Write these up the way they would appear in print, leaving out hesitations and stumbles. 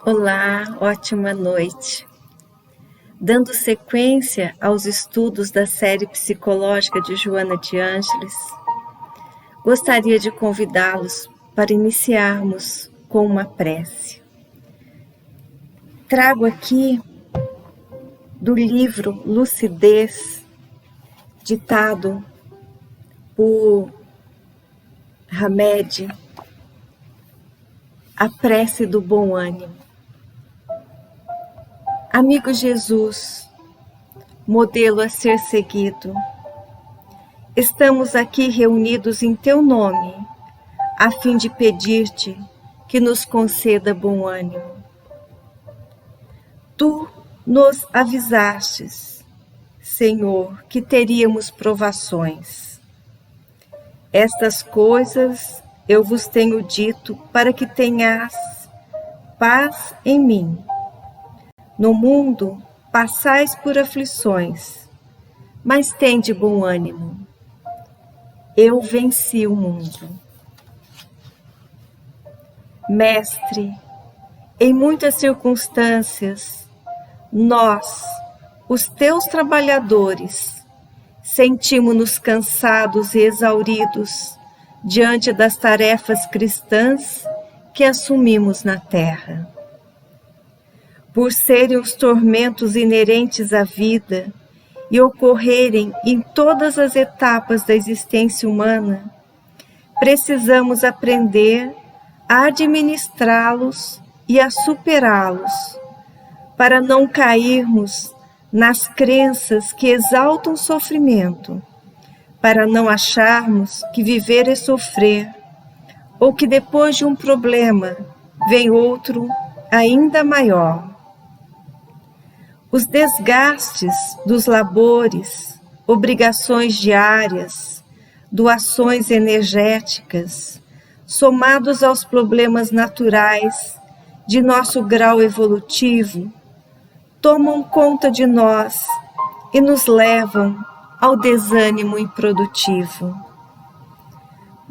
Olá, ótima noite. Dando sequência aos estudos da série psicológica de Joana de Ângeles, gostaria de convidá-los para iniciarmos com uma prece. Trago aqui do livro Lucidez, ditado por Hamed, a prece do bom ânimo. Amigo Jesus, modelo a ser seguido, estamos aqui reunidos em Teu nome, a fim de pedir-te que nos conceda bom ânimo. Tu nos avisastes, Senhor, que teríamos provações. Estas coisas eu vos tenho dito para que tenhas paz em mim. No mundo passais por aflições, mas tende bom ânimo. Eu venci o mundo. Mestre, em muitas circunstâncias, nós, os teus trabalhadores, sentimos-nos cansados e exauridos diante das tarefas cristãs que assumimos na terra. Por serem os tormentos inerentes à vida e ocorrerem em todas as etapas da existência humana, precisamos aprender a administrá-los e a superá-los, para não cairmos nas crenças que exaltam o sofrimento, para não acharmos que viver é sofrer, ou que depois de um problema vem outro ainda maior. Os desgastes dos labores, obrigações diárias, doações energéticas, somados aos problemas naturais de nosso grau evolutivo, tomam conta de nós e nos levam ao desânimo improdutivo.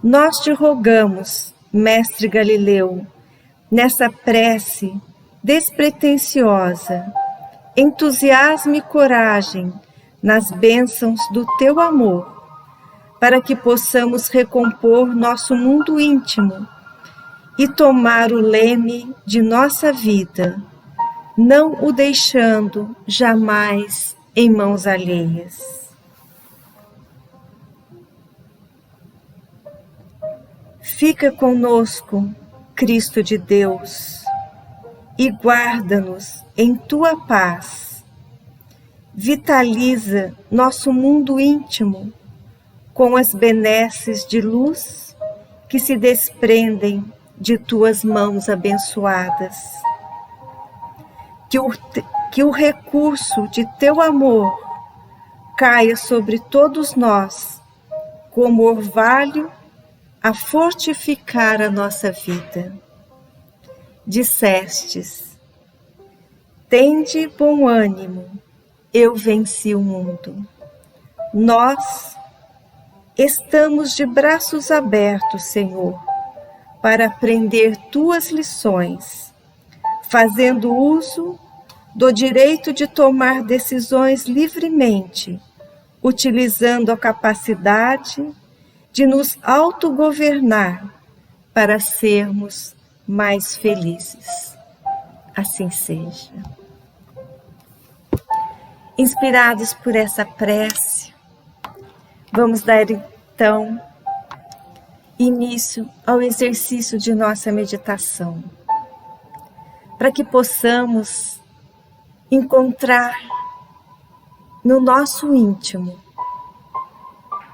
Nós te rogamos, Mestre Galileu, nessa prece despretensiosa, entusiasmo e coragem nas bênçãos do teu amor, para que possamos recompor nosso mundo íntimo e tomar o leme de nossa vida, não o deixando jamais em mãos alheias. Fica conosco, Cristo de Deus, e guarda-nos em tua paz. Vitaliza nosso mundo íntimo com as benesses de luz que se desprendem de tuas mãos abençoadas. Que o recurso de teu amor caia sobre todos nós como orvalho a fortificar a nossa vida. Dissestes: tende bom ânimo, eu venci o mundo. Nós estamos de braços abertos, Senhor, para aprender tuas lições, fazendo uso do direito de tomar decisões livremente, utilizando a capacidade de nos autogovernar para sermos mais felizes. Assim seja. Inspirados por essa prece, vamos dar então início ao exercício de nossa meditação, para que possamos encontrar no nosso íntimo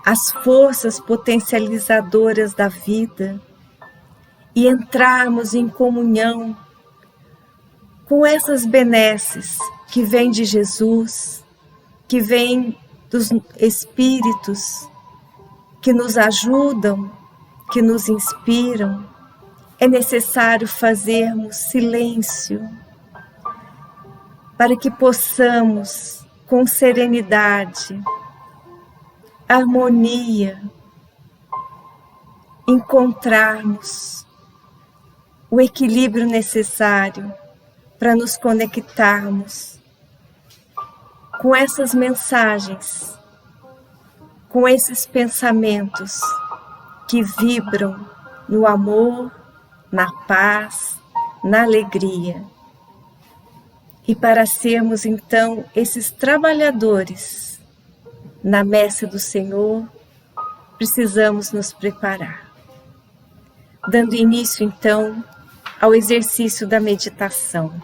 as forças potencializadoras da vida e entrarmos em comunhão com essas benesses que vêm de Jesus, que vêm dos Espíritos, que nos ajudam, que nos inspiram. É necessário fazermos silêncio para que possamos, com serenidade, harmonia, encontrarmos o equilíbrio necessário para nos conectarmos com essas mensagens, com esses pensamentos que vibram no amor, na paz, na alegria. E para sermos então esses trabalhadores na messe do Senhor, precisamos nos preparar. Dando início então ao exercício da meditação.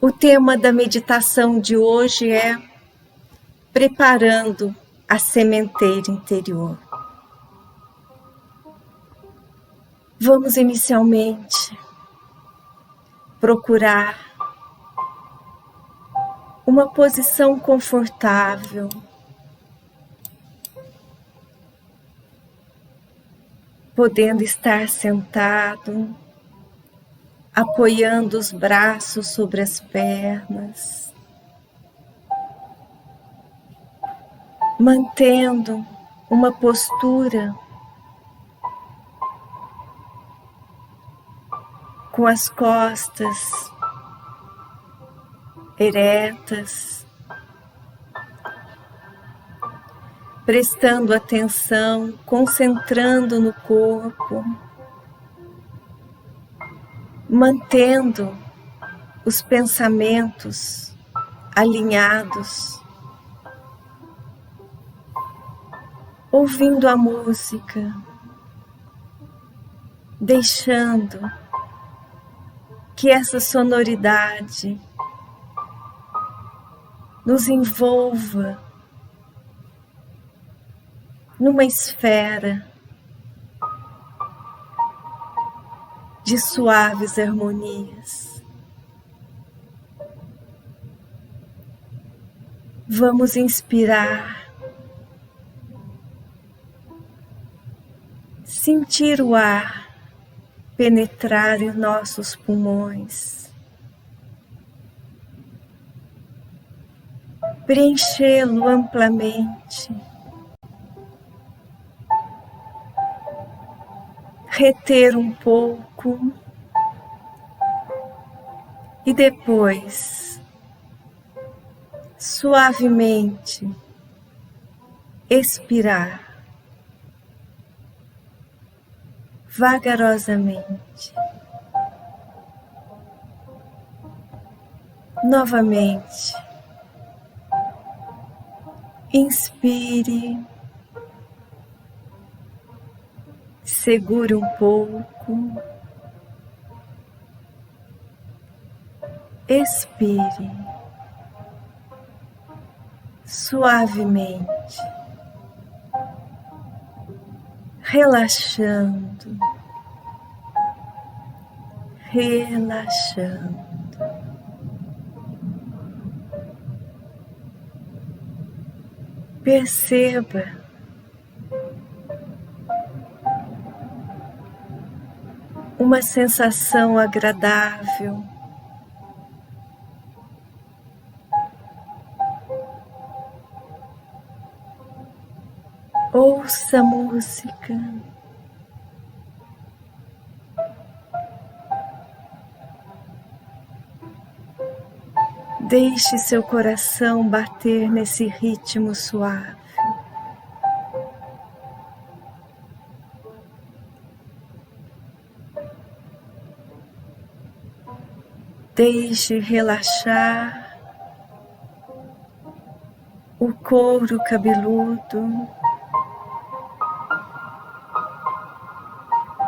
O tema da meditação de hoje é preparando a sementeira interior. Vamos inicialmente procurar uma posição confortável, podendo estar sentado, apoiando os braços sobre as pernas, mantendo uma postura com as costas eretas, prestando atenção, concentrando no corpo, mantendo os pensamentos alinhados, ouvindo a música, deixando que essa sonoridade nos envolva numa esfera de suaves harmonias. Vamos inspirar, sentir o ar penetrar em nossos pulmões, preenchê-lo amplamente, reter um pouco e depois, suavemente, expirar, vagarosamente. Novamente, inspire, segure um pouco, expire, suavemente, relaxando, relaxando. Perceba uma sensação agradável, ouça a música, deixe seu coração bater nesse ritmo suave. Deixe relaxar o couro cabeludo,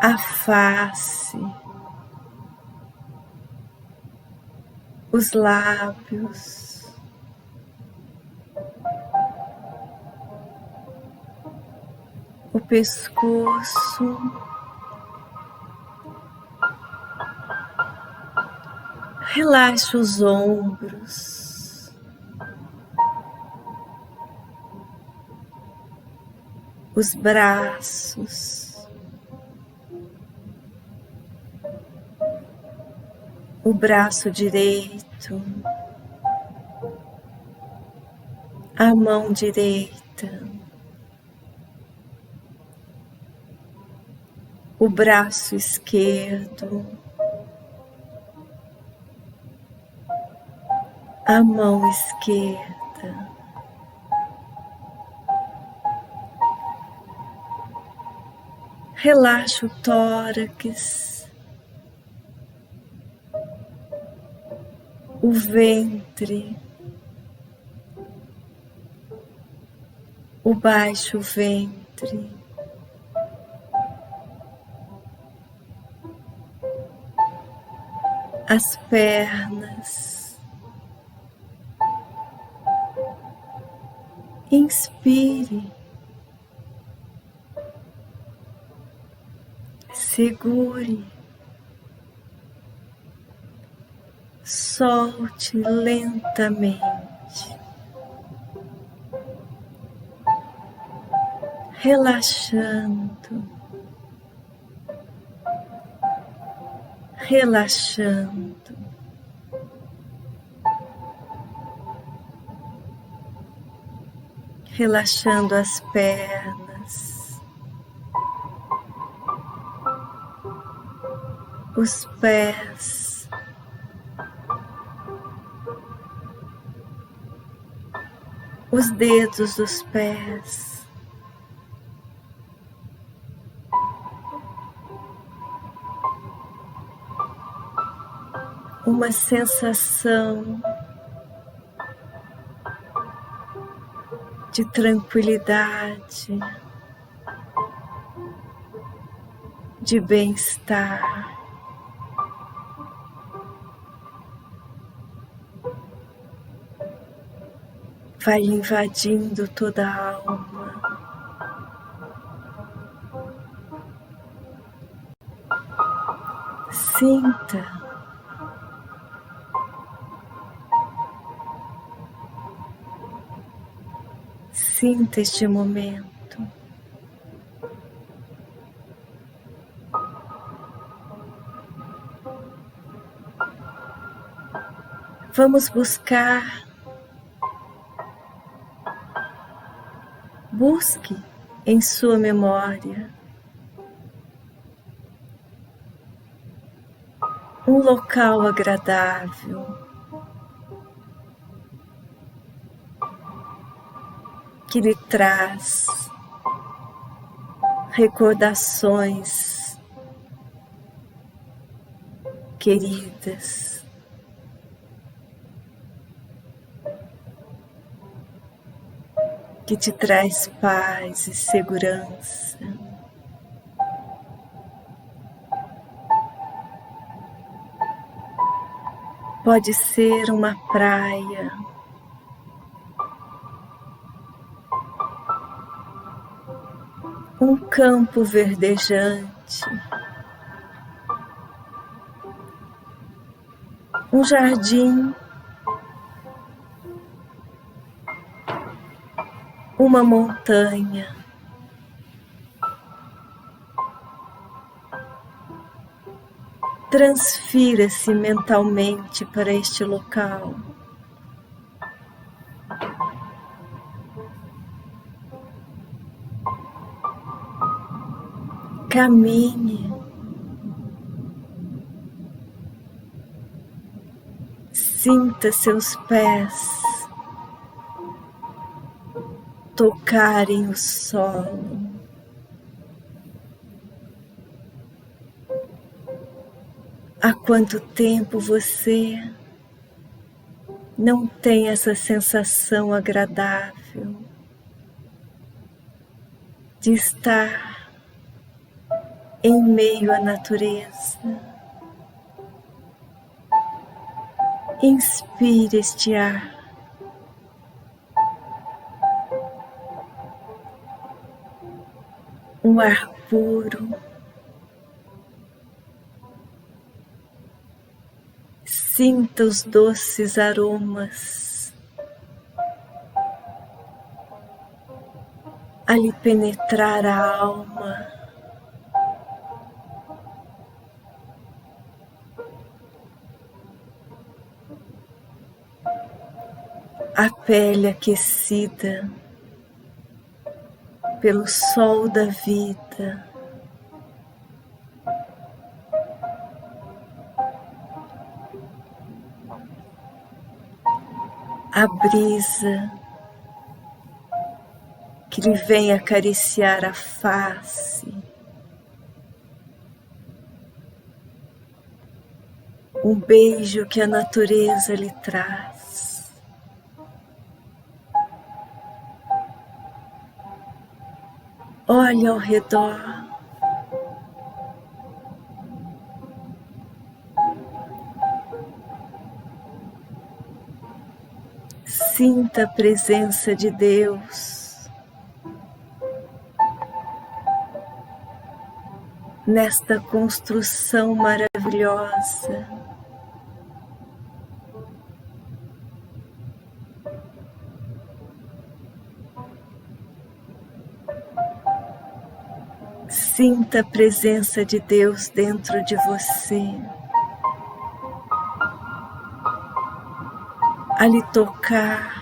a face, os lábios, o pescoço, relaxe os ombros, os braços, o braço direito, a mão direita, o braço esquerdo, a mão esquerda, relaxa o tórax, o ventre, o baixo ventre, as pernas. Inspire, segure, solte lentamente, relaxando, relaxando. Relaxando as pernas, os pés, os dedos dos pés, uma sensação de tranquilidade, de bem-estar. Vai invadindo toda a alma. Sinta. Sinta este momento. Vamos buscar. Busque em sua memória um local agradável, que lhe traz recordações queridas. Que te traz paz e segurança. Pode ser uma praia, um campo verdejante, um jardim, uma montanha, transfira-se mentalmente para este local. Caminhe, sinta seus pés tocarem o solo. Há quanto tempo você não tem essa sensação agradável de estar em meio à natureza? Inspire este ar. Um ar puro. Sinta os doces aromas a lhe penetrar a alma. A pele aquecida pelo sol da vida. a brisa que lhe vem acariciar a face, um beijo que a natureza lhe traz. Olhe ao redor, sinta a presença de Deus nesta construção maravilhosa. Sinta a presença de Deus dentro de você, a lhe tocar.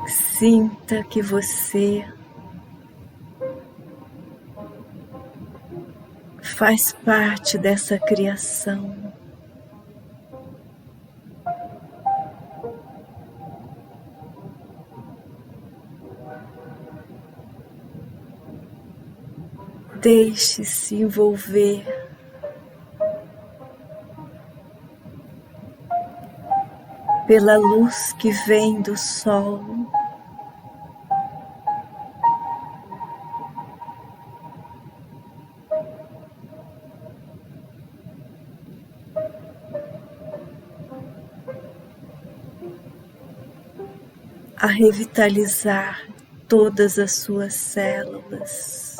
Sinta que você faz parte dessa criação. Deixe-se envolver pela luz que vem do sol. A revitalizar todas as suas células.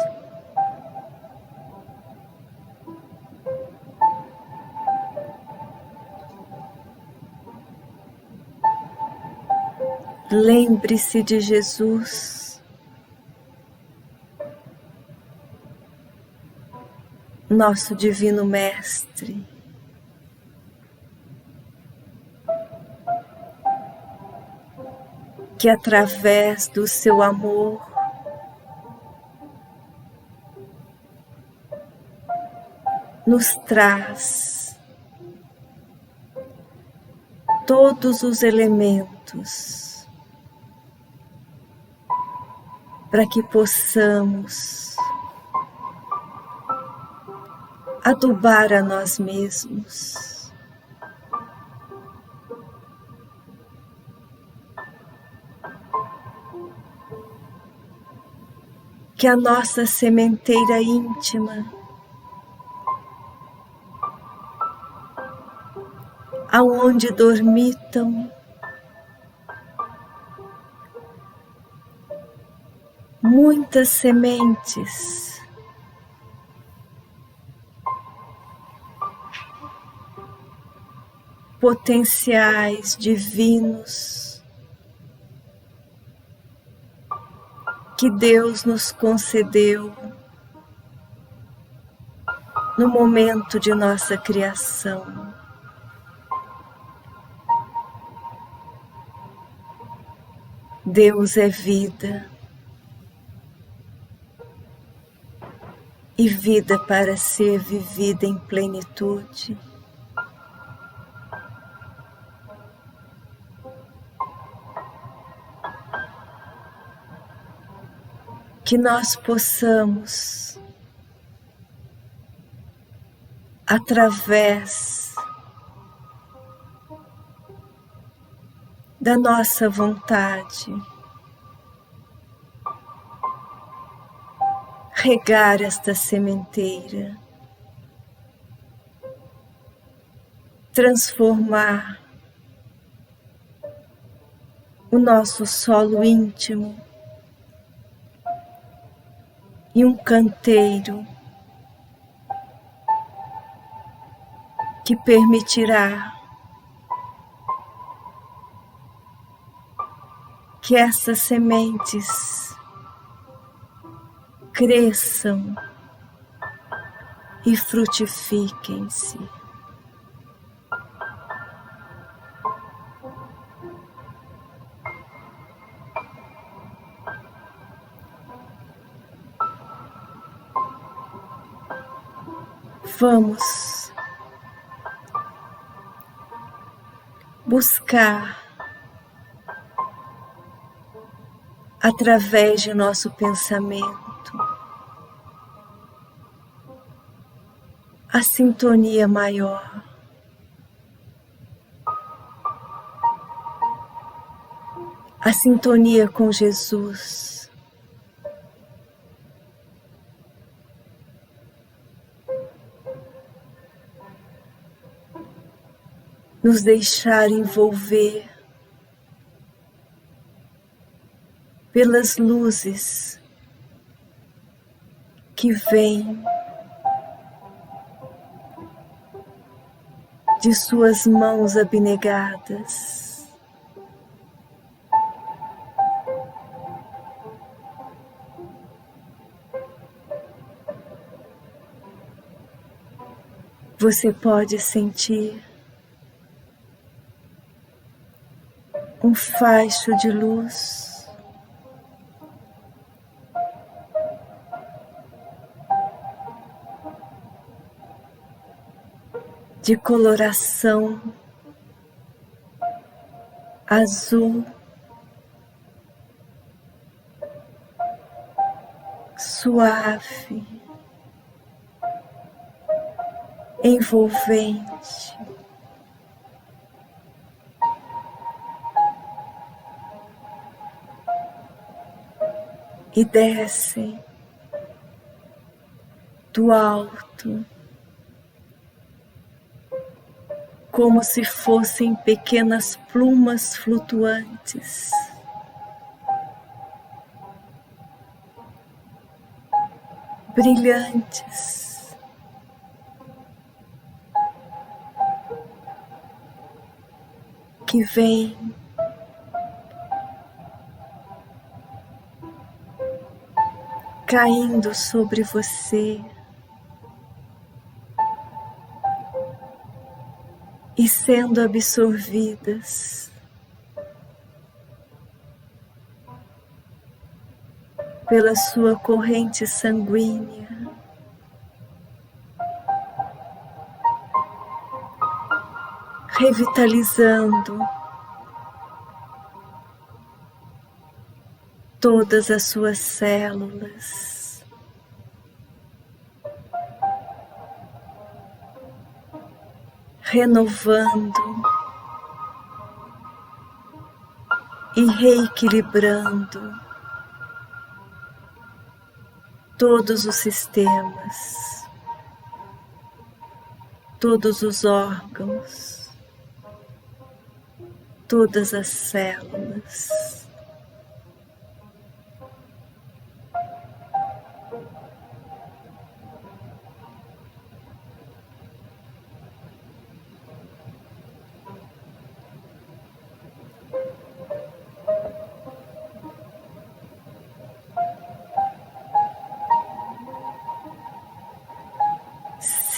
Lembre-se de Jesus, nosso Divino Mestre. Que através do seu amor nos traz todos os elementos para que possamos adubar a nós mesmos. Que a nossa sementeira íntima, aonde dormitam muitas sementes, potenciais divinos, que Deus nos concedeu no momento de nossa criação. Deus é vida, e vida para ser vivida em plenitude. Que nós possamos, através da nossa vontade, regar esta sementeira, transformar o nosso solo íntimo em um canteiro que permitirá que essas sementes cresçam e frutifiquem-se. Vamos buscar, através de nosso pensamento, a sintonia maior, a sintonia com Jesus. Nos deixar envolver pelas luzes que vêm de suas mãos abnegadas. Você pode sentir um facho de luz de coloração azul, suave, envolvente. E descem do alto, como se fossem pequenas plumas flutuantes, brilhantes, que vêm caindo sobre você e sendo absorvidas pela sua corrente sanguínea, revitalizando todas as suas células, renovando e reequilibrando todos os sistemas, todos os órgãos, todas as células.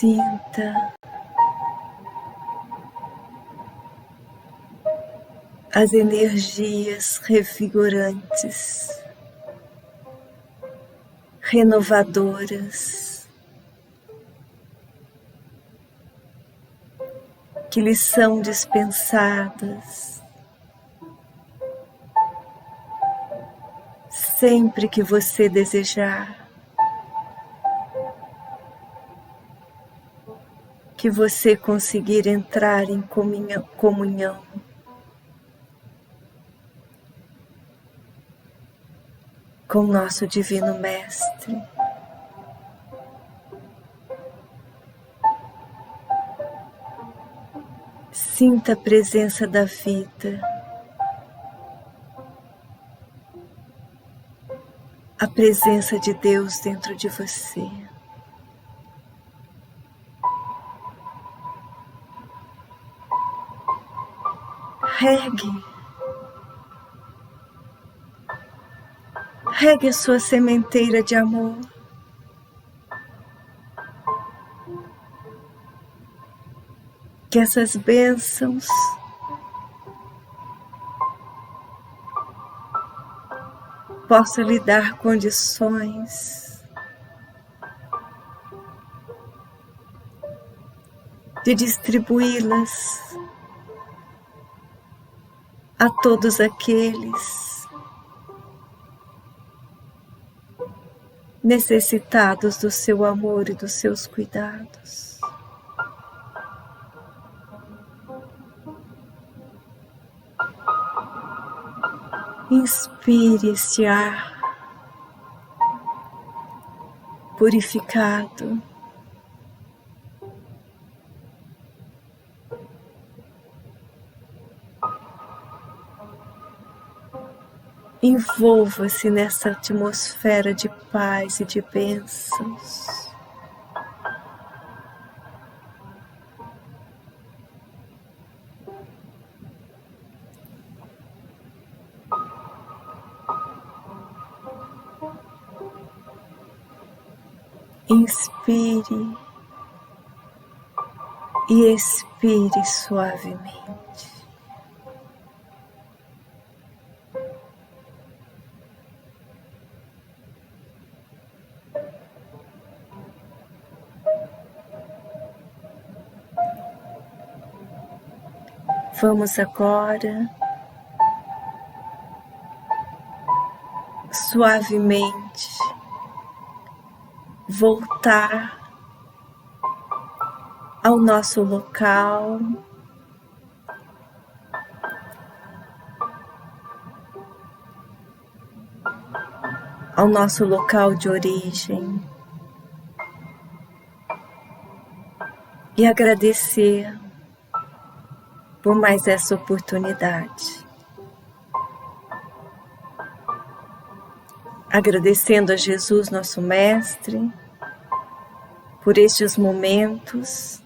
Sinta as energias revigorantes, renovadoras, que lhes são dispensadas sempre que você desejar, que você conseguir entrar em comunhão com nosso Divino Mestre. Sinta a presença da vida, a presença de Deus dentro de você. Regue a sua sementeira de amor. que essas bênçãos possam lhe dar condições de distribuí-las a todos aqueles necessitados do seu amor e dos seus cuidados. Inspire este ar purificado. Envolva-se nessa atmosfera de paz e de bênçãos. Inspire e expire suavemente. Vamos agora suavemente voltar ao nosso local, ao nosso local de origem e agradecer por mais essa oportunidade. Agradecendo a Jesus, nosso Mestre, por estes momentos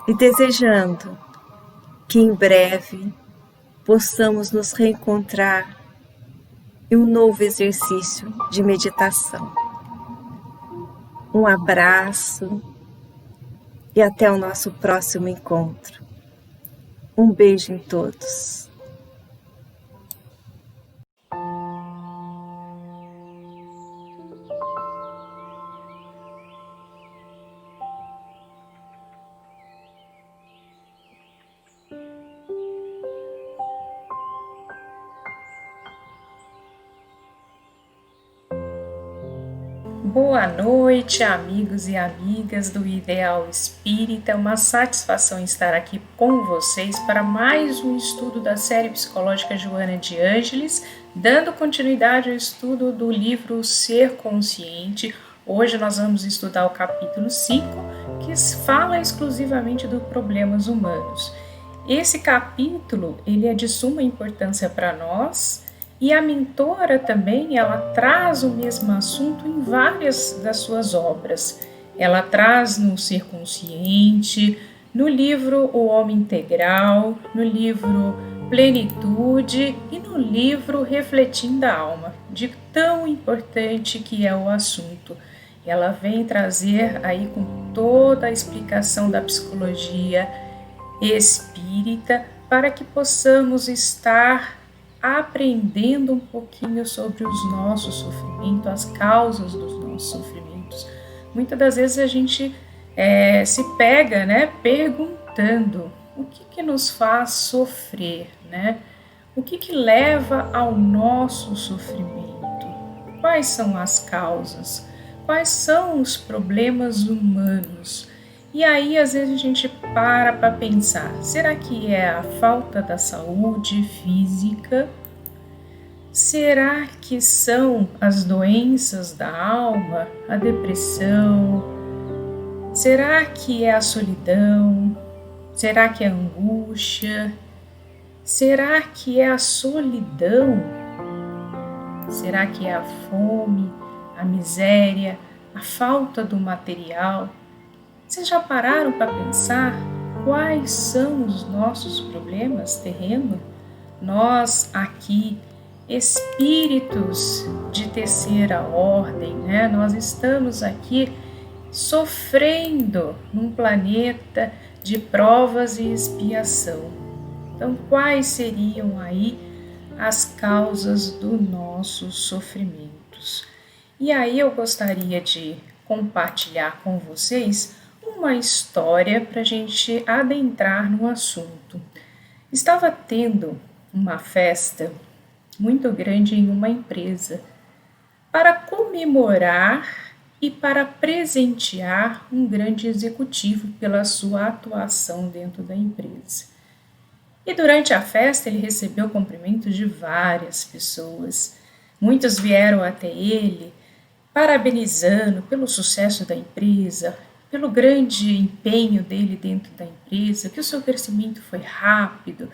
e desejando que em breve possamos nos reencontrar em um novo exercício de meditação. Um abraço e até o nosso próximo encontro. Um beijo em todos. Boa noite, amigos e amigas do Ideal Espírita. É uma satisfação estar aqui com vocês para mais um estudo da série psicológica Joana de Ângeles, dando continuidade ao estudo do livro Ser Consciente. Hoje nós vamos estudar o capítulo 5, que fala exclusivamente dos problemas humanos. Esse capítulo ele é de suma importância para nós. E a mentora também, ela traz o mesmo assunto em várias das suas obras. Ela traz no Ser Consciente, no livro O Homem Integral, no livro Plenitude e no livro Refletindo a Alma, de tão importante que é o assunto. Ela vem trazer aí com toda a explicação da psicologia espírita para que possamos estar aprendendo um pouquinho sobre os nossos sofrimentos, as causas dos nossos sofrimentos. Muitas das vezes a gente se pega, perguntando o que nos faz sofrer, O que leva ao nosso sofrimento? Quais são as causas? Quais são os problemas humanos? E aí, às vezes, a gente para pensar, será que é a falta da saúde física? Será que são as doenças da alma, a depressão? Será que é a solidão? Será que é a angústia? Será que é a solidão? Será que é a fome, a miséria, a falta do material? Vocês já pararam para pensar quais são os nossos problemas terrenos? Nós aqui, espíritos de terceira ordem, nós estamos aqui sofrendo num planeta de provas e expiação. Então, quais seriam aí as causas dos nossos sofrimentos? E aí eu gostaria de compartilhar com vocês uma história para a gente adentrar no assunto. Estava tendo uma festa muito grande em uma empresa para comemorar e para presentear um grande executivo pela sua atuação dentro da empresa. E durante a festa ele recebeu cumprimentos de várias pessoas. Muitos vieram até ele parabenizando pelo sucesso da empresa, pelo grande empenho dele dentro da empresa, que o seu crescimento foi rápido.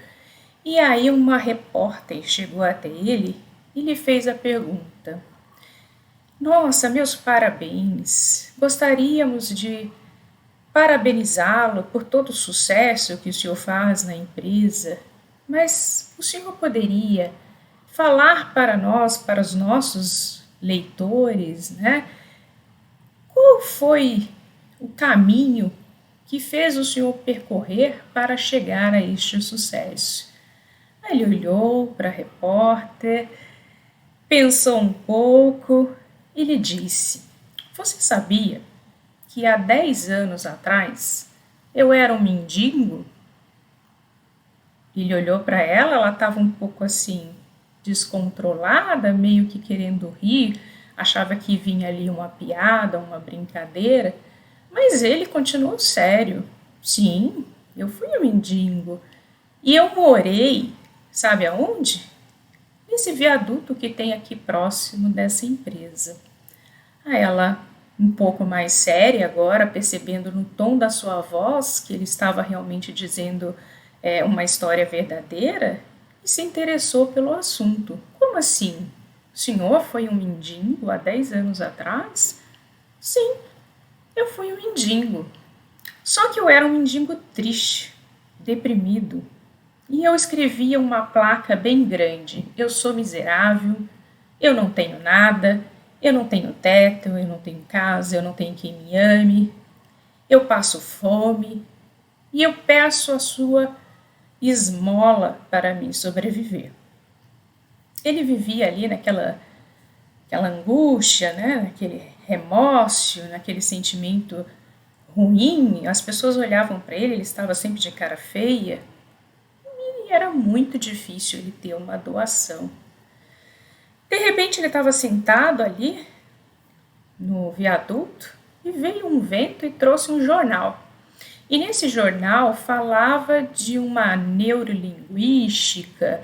E aí uma repórter chegou até ele e lhe fez a pergunta: nossa, meus parabéns, gostaríamos de parabenizá-lo por todo o sucesso que o senhor faz na empresa, mas o senhor poderia falar para nós, para os nossos leitores, né? Qual foi o caminho que fez o senhor percorrer para chegar a este sucesso? Aí ele olhou para a repórter, pensou um pouco e lhe disse: você sabia que há 10 anos atrás eu era um mendigo? Ele olhou para ela, ela estava um pouco assim, descontrolada, meio que querendo rir, achava que vinha ali uma piada, uma brincadeira, mas ele continuou sério. Sim, eu fui um mendigo e eu morei, sabe aonde? Nesse viaduto que tem aqui próximo dessa empresa. Aí ela, um pouco mais séria agora, percebendo no tom da sua voz que ele estava realmente dizendo uma história verdadeira, e se interessou pelo assunto. Como assim? O senhor foi um mendigo há 10 anos atrás? Sim, eu fui um mendigo. Só que eu era um mendigo triste, deprimido. E eu escrevia uma placa bem grande: eu sou miserável, eu não tenho nada, eu não tenho teto, eu não tenho casa, eu não tenho quem me ame, eu passo fome e eu peço a sua esmola para mim sobreviver. Ele vivia ali naquela angústia, né, naquele remorso, naquele sentimento ruim. As pessoas olhavam para ele, ele estava sempre de cara feia e era muito difícil ele ter uma doação. De repente ele estava sentado ali no viaduto e veio um vento e trouxe um jornal. E nesse jornal falava de uma neurolinguística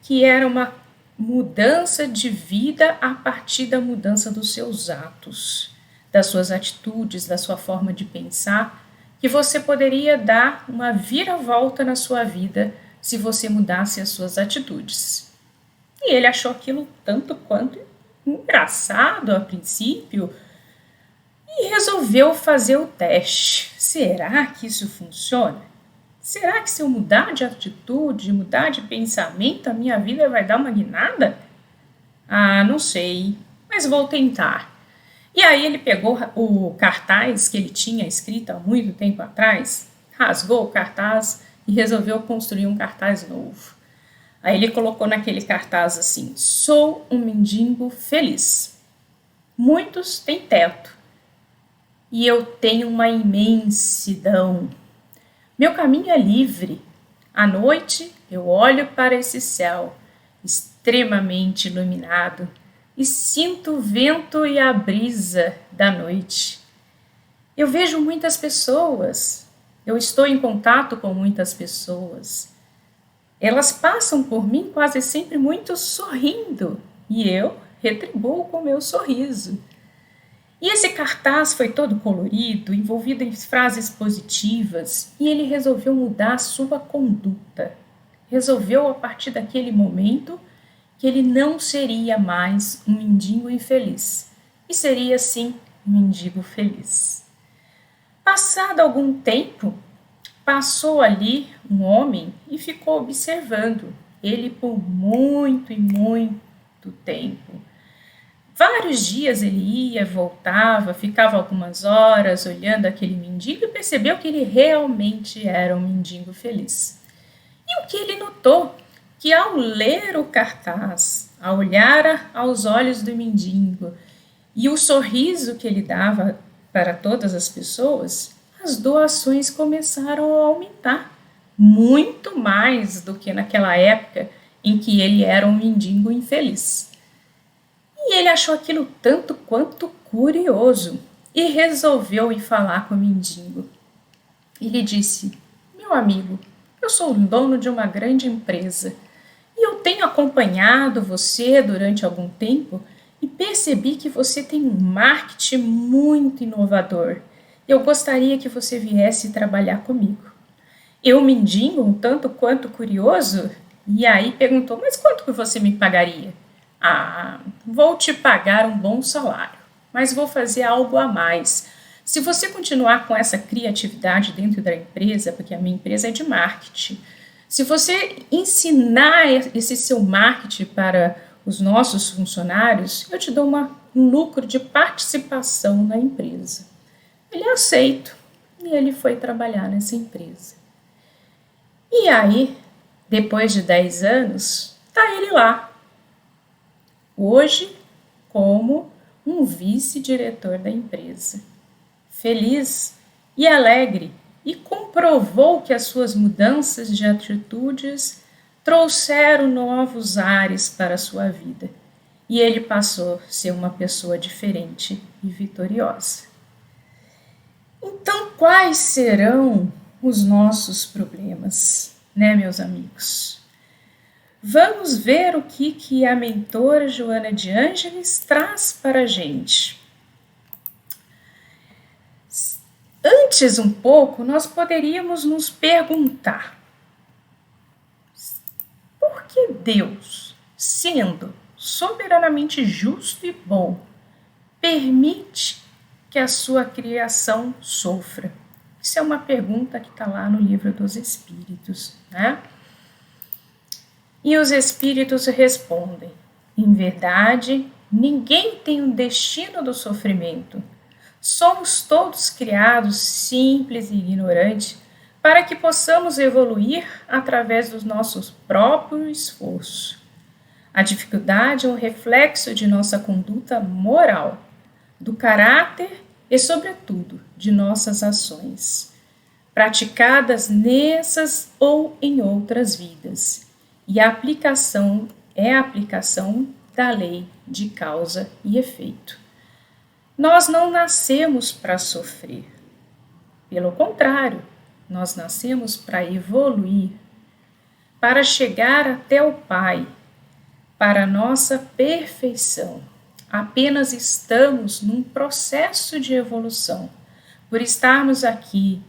que era uma mudança de vida a partir da mudança dos seus atos, das suas atitudes, da sua forma de pensar, que você poderia dar uma viravolta na sua vida se você mudasse as suas atitudes. E ele achou aquilo tanto quanto engraçado a princípio e resolveu fazer o teste. Será que isso funciona? Será que se eu mudar de atitude, mudar de pensamento, a minha vida vai dar uma guinada? Ah, não sei, mas vou tentar. E aí ele pegou o cartaz que ele tinha escrito há muito tempo atrás, rasgou o cartaz e resolveu construir um cartaz novo. Aí ele colocou naquele cartaz assim: sou um mendigo feliz. Muitos têm teto e eu tenho uma imensidão. Meu caminho é livre. À noite eu olho para esse céu extremamente iluminado e sinto o vento e a brisa da noite. Eu vejo muitas pessoas, eu estou em contato com muitas pessoas. Elas passam por mim quase sempre muito sorrindo e eu retribuo com meu sorriso. E esse cartaz foi todo colorido, envolvido em frases positivas, e ele resolveu mudar sua conduta. Resolveu, a partir daquele momento, que ele não seria mais um mendigo infeliz, e seria, sim, um mendigo feliz. Passado algum tempo, passou ali um homem e ficou observando ele por muito e muito tempo. Vários dias ele ia, voltava, ficava algumas horas olhando aquele mendigo e percebeu que ele realmente era um mendigo feliz. E o que ele notou? Que ao ler o cartaz, ao olhar aos olhos do mendigo e o sorriso que ele dava para todas as pessoas, as doações começaram a aumentar, muito mais do que naquela época em que ele era um mendigo infeliz. E ele achou aquilo tanto quanto curioso e resolveu ir falar com o mendigo. Ele disse: meu amigo, eu sou o dono de uma grande empresa e eu tenho acompanhado você durante algum tempo e percebi que você tem um marketing muito inovador. Eu gostaria que você viesse trabalhar comigo. Eu, mendigo, um tanto quanto curioso, e aí perguntou: mas quanto que você me pagaria? Ah, vou te pagar um bom salário, mas vou fazer algo a mais. Se você continuar com essa criatividade dentro da empresa, porque a minha empresa é de marketing, se você ensinar esse seu marketing para os nossos funcionários, eu te dou um lucro de participação na empresa. Ele aceita e ele foi trabalhar nessa empresa. E aí, depois de 10 anos, está ele lá, hoje como um vice-diretor da empresa, feliz e alegre, e comprovou que as suas mudanças de atitudes trouxeram novos ares para a sua vida, e ele passou a ser uma pessoa diferente e vitoriosa. Então, quais serão os nossos problemas, né, meus amigos? Vamos ver o que a mentora Joana de Ângeles traz para a gente. Antes um pouco, nós poderíamos nos perguntar: por que Deus, sendo soberanamente justo e bom, permite que a sua criação sofra? Isso é uma pergunta que está lá no Livro dos Espíritos, né? E os espíritos respondem: em verdade, ninguém tem um destino do sofrimento. Somos todos criados simples e ignorantes para que possamos evoluir através do nosso próprio esforço. A dificuldade é um reflexo de nossa conduta moral, do caráter e, sobretudo, de nossas ações, praticadas nessas ou em outras vidas. E a aplicação é a aplicação da lei de causa e efeito. Nós não nascemos para sofrer. Pelo contrário, nós nascemos para evoluir, para chegar até o Pai, para a nossa perfeição. Apenas estamos num processo de evolução. Por estarmos aqui,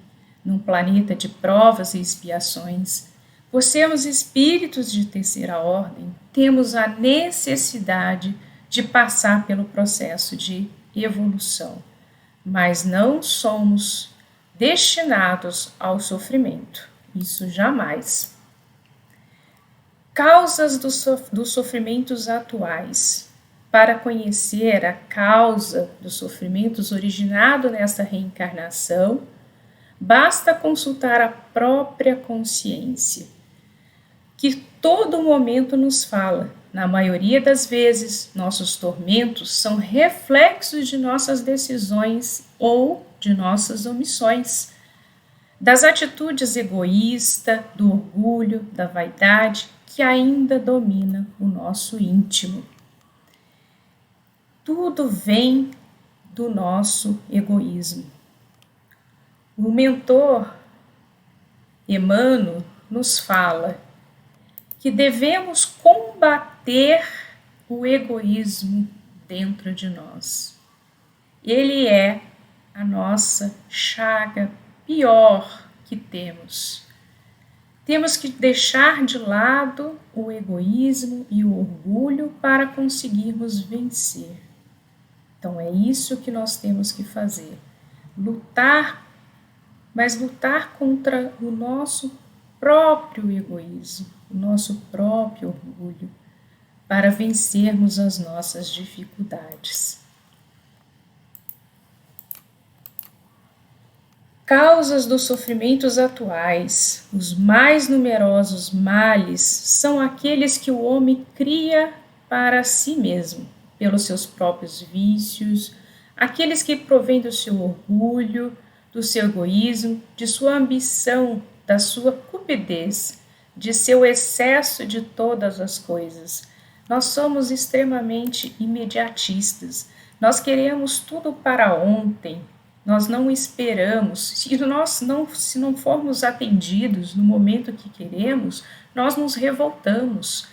num planeta de provas e expiações, por sermos espíritos de terceira ordem, temos a necessidade de passar pelo processo de evolução, mas não somos destinados ao sofrimento, isso jamais. Causas dos sofrimentos atuais. Para conhecer a causa dos sofrimentos originado nesta reencarnação, basta consultar a própria consciência, que todo momento nos fala. Na maioria das vezes, nossos tormentos são reflexos de nossas decisões ou de nossas omissões, das atitudes egoístas, do orgulho, da vaidade, que ainda domina o nosso íntimo. Tudo vem do nosso egoísmo. O mentor Emmanuel nos fala que devemos combater o egoísmo dentro de nós. Ele é a nossa chaga pior que temos. Temos que deixar de lado o egoísmo e o orgulho para conseguirmos vencer. Então é isso que nós temos que fazer. Lutar, mas lutar contra o nosso próprio egoísmo, o nosso próprio orgulho, para vencermos as nossas dificuldades. Causas dos sofrimentos atuais, os mais numerosos males são aqueles que o homem cria para si mesmo, pelos seus próprios vícios, aqueles que provêm do seu orgulho, do seu egoísmo, de sua ambição, da sua cupidez, de seu excesso de todas as coisas. Nós somos extremamente imediatistas, nós queremos tudo para ontem. Nós não esperamos, se não formos atendidos no momento que queremos, nós nos revoltamos.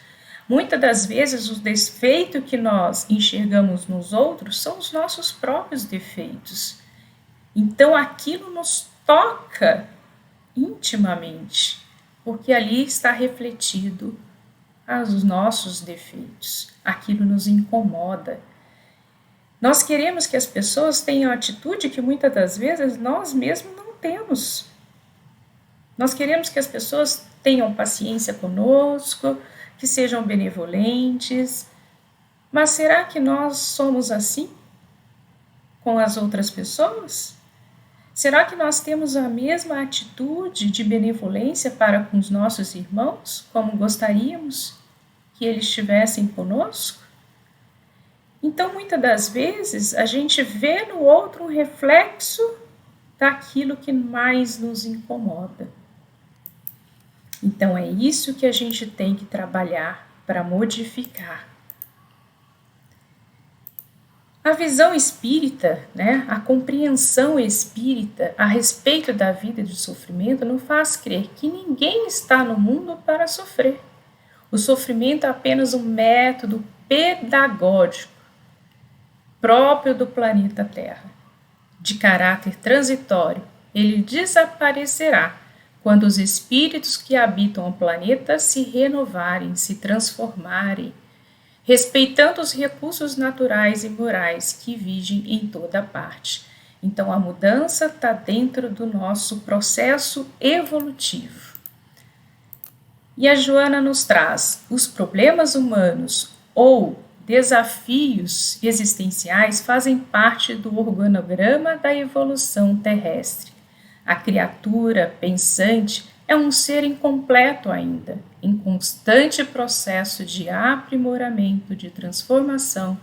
Muitas das vezes, o defeito que nós enxergamos nos outros são os nossos próprios defeitos. Então, aquilo nos toca intimamente, porque ali está refletido os nossos defeitos. Aquilo nos incomoda. Nós queremos que as pessoas tenham atitude que muitas das vezes nós mesmos não temos. Nós queremos que as pessoas tenham paciência conosco, que sejam benevolentes. Mas será que nós somos assim com as outras pessoas? Será que nós temos a mesma atitude de benevolência para com os nossos irmãos, como gostaríamos que eles estivessem conosco? Então, muitas das vezes, a gente vê no outro um reflexo daquilo que mais nos incomoda. Então, é isso que a gente tem que trabalhar para modificar. A visão espírita, a compreensão espírita a respeito da vida e do sofrimento nos faz crer que ninguém está no mundo para sofrer. O sofrimento é apenas um método pedagógico próprio do planeta Terra. De caráter transitório, ele desaparecerá quando os espíritos que habitam o planeta se renovarem, se transformarem, respeitando os recursos naturais e morais que vigem em toda parte. Então, a mudança está dentro do nosso processo evolutivo. E a Joana nos traz os problemas humanos ou desafios existenciais fazem parte do organograma da evolução terrestre. A criatura pensante é um ser incompleto ainda, em constante processo de aprimoramento, de transformação,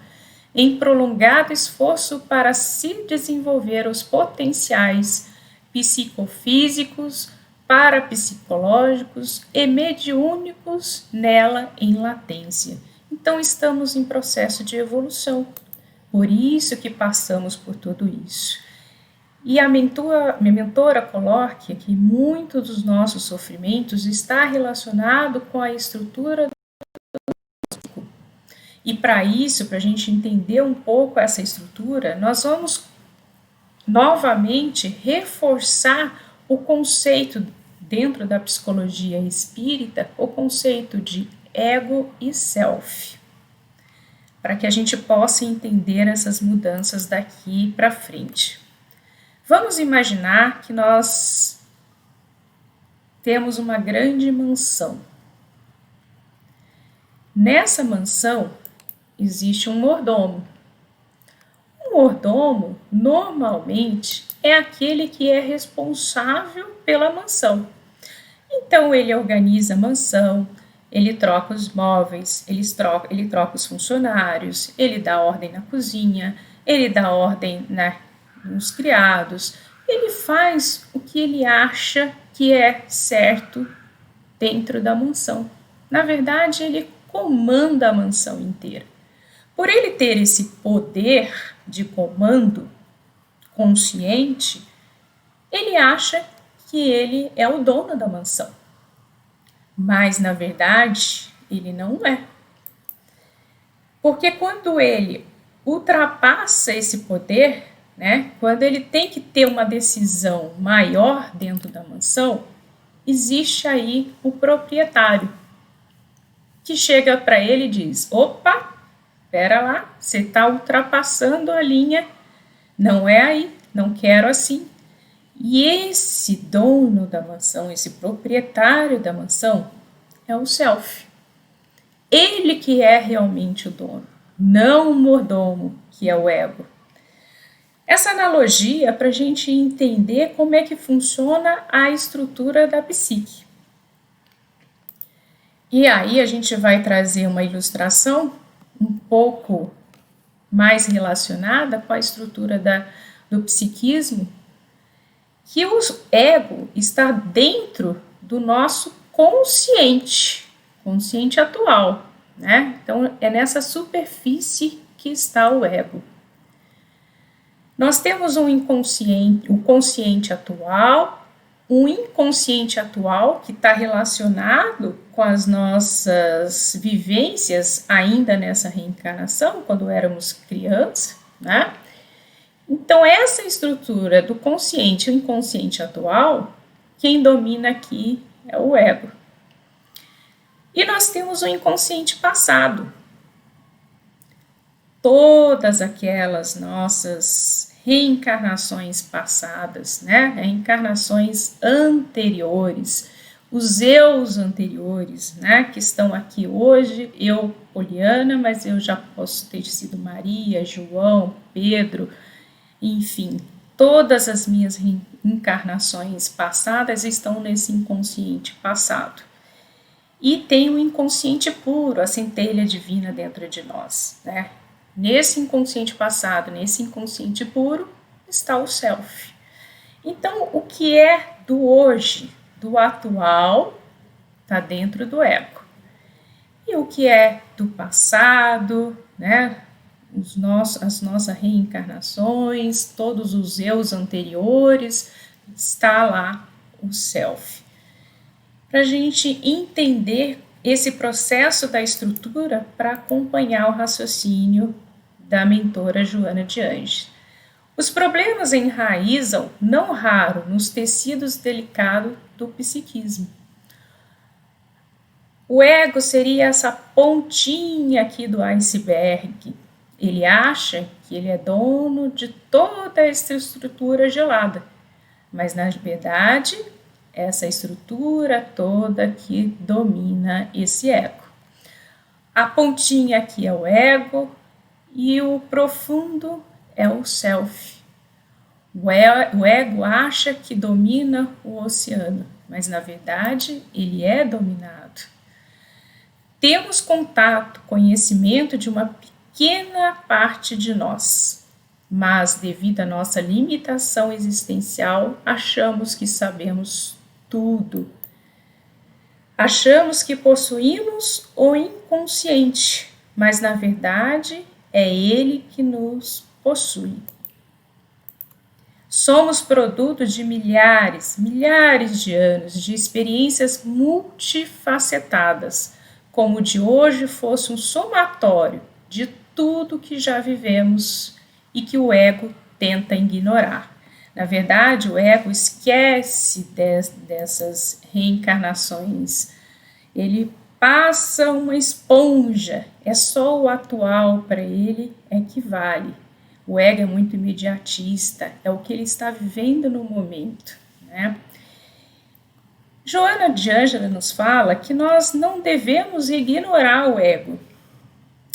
em prolongado esforço para se desenvolver os potenciais psicofísicos, parapsicológicos e mediúnicos nela em latência. Então, estamos em processo de evolução, por isso que passamos por tudo isso. E minha mentora coloca que muito dos nossos sofrimentos está relacionado com a estrutura do corpo. E para isso, para a gente entender um pouco essa estrutura, nós vamos novamente reforçar o conceito dentro da psicologia espírita, o conceito de ego e self, para que a gente possa entender essas mudanças daqui para frente. Vamos imaginar que nós temos uma grande mansão. Nessa mansão existe um mordomo. O mordomo, normalmente, é aquele que é responsável pela mansão. Então, ele organiza a mansão, ele troca os móveis, ele troca os funcionários, ele dá ordem na cozinha, ele dá ordem nos criados, ele faz o que ele acha que é certo dentro da mansão. Na verdade, ele comanda a mansão inteira. Por ele ter esse poder de comando consciente, ele acha que ele é o dono da mansão. Mas, na verdade, ele não é. Porque quando ele ultrapassa esse poder, quando ele tem que ter uma decisão maior dentro da mansão, existe aí o proprietário, que chega para ele e diz: opa, espera lá, você está ultrapassando a linha, não é aí, não quero assim. E esse dono da mansão, esse proprietário da mansão, é o self. ele que é realmente o dono, não o mordomo, que é o ego. Essa analogia é para a gente entender como é que funciona a estrutura da psique. E aí a gente vai trazer uma ilustração um pouco mais relacionada com a estrutura do psiquismo, que o ego está dentro do nosso consciente atual, né? Então é nessa superfície que está o ego. Nós temos o consciente atual, um inconsciente atual que está relacionado com as nossas vivências ainda nessa reencarnação, quando éramos crianças, né? Então, essa estrutura do consciente e inconsciente atual, quem domina aqui é o ego. E nós temos o inconsciente passado. Todas aquelas nossas reencarnações passadas, né? Reencarnações anteriores, os eus anteriores, né? Que estão aqui hoje, eu, Poliana, mas eu já posso ter sido Maria, João, Pedro, enfim, todas as minhas reencarnações passadas estão nesse inconsciente passado. E tem o inconsciente puro, a centelha divina dentro de nós, né? Nesse inconsciente passado, nesse inconsciente puro, está o self. Então, o que é do hoje, do atual, está dentro do ego. E o que é do passado, né? As nossas reencarnações, todos os eus anteriores, está lá o self. Para a gente entender esse processo da estrutura para acompanhar o raciocínio da mentora Joana de Angelis. Os problemas enraizam, não raro, nos tecidos delicados do psiquismo. O ego seria essa pontinha aqui do iceberg. Ele acha que ele é dono de toda essa estrutura gelada, mas na verdade, essa estrutura toda que domina esse ego. A pontinha aqui é o ego e o profundo é o self. O ego acha que domina o oceano, mas na verdade ele é dominado. Temos contato, conhecimento de uma pequena parte de nós, mas devido à nossa limitação existencial, achamos que sabemos tudo. Achamos que possuímos o inconsciente, mas na verdade é ele que nos possui. Somos produto de milhares de anos de experiências multifacetadas, como o de hoje fosse um somatório de tudo que já vivemos e que o ego tenta ignorar. Na verdade, o ego esquece dessas reencarnações. Ele passa uma esponja, é só o atual para ele é que vale. O ego é muito imediatista, é o que ele está vivendo no momento, né? Joana de Ângelis nos fala que nós não devemos ignorar o ego.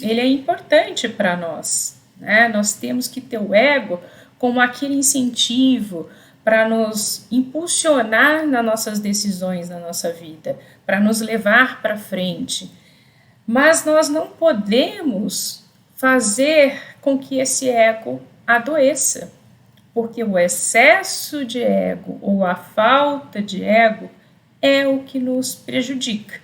Ele é importante para nós, né? Nós temos que ter o ego como aquele incentivo para nos impulsionar nas nossas decisões na nossa vida, para nos levar para frente. Mas nós não podemos fazer com que esse ego adoeça, porque o excesso de ego ou a falta de ego é o que nos prejudica.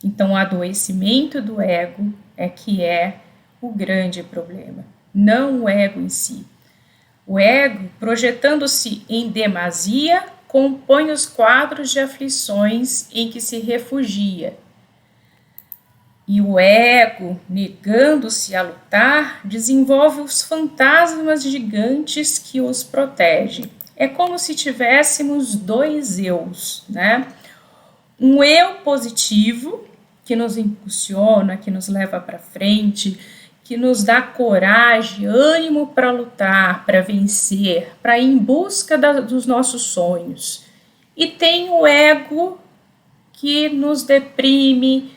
Então, o adoecimento do ego é que é o grande problema, não o ego em si. O ego, projetando-se em demasia, compõe os quadros de aflições em que se refugia. E o ego, negando-se a lutar, desenvolve os fantasmas gigantes que os protegem. É como se tivéssemos dois eus, né? Um eu positivo, que nos impulsiona, que nos leva para frente, que nos dá coragem, ânimo para lutar, para vencer, para ir em busca dos nossos sonhos. E tem o ego que nos deprime,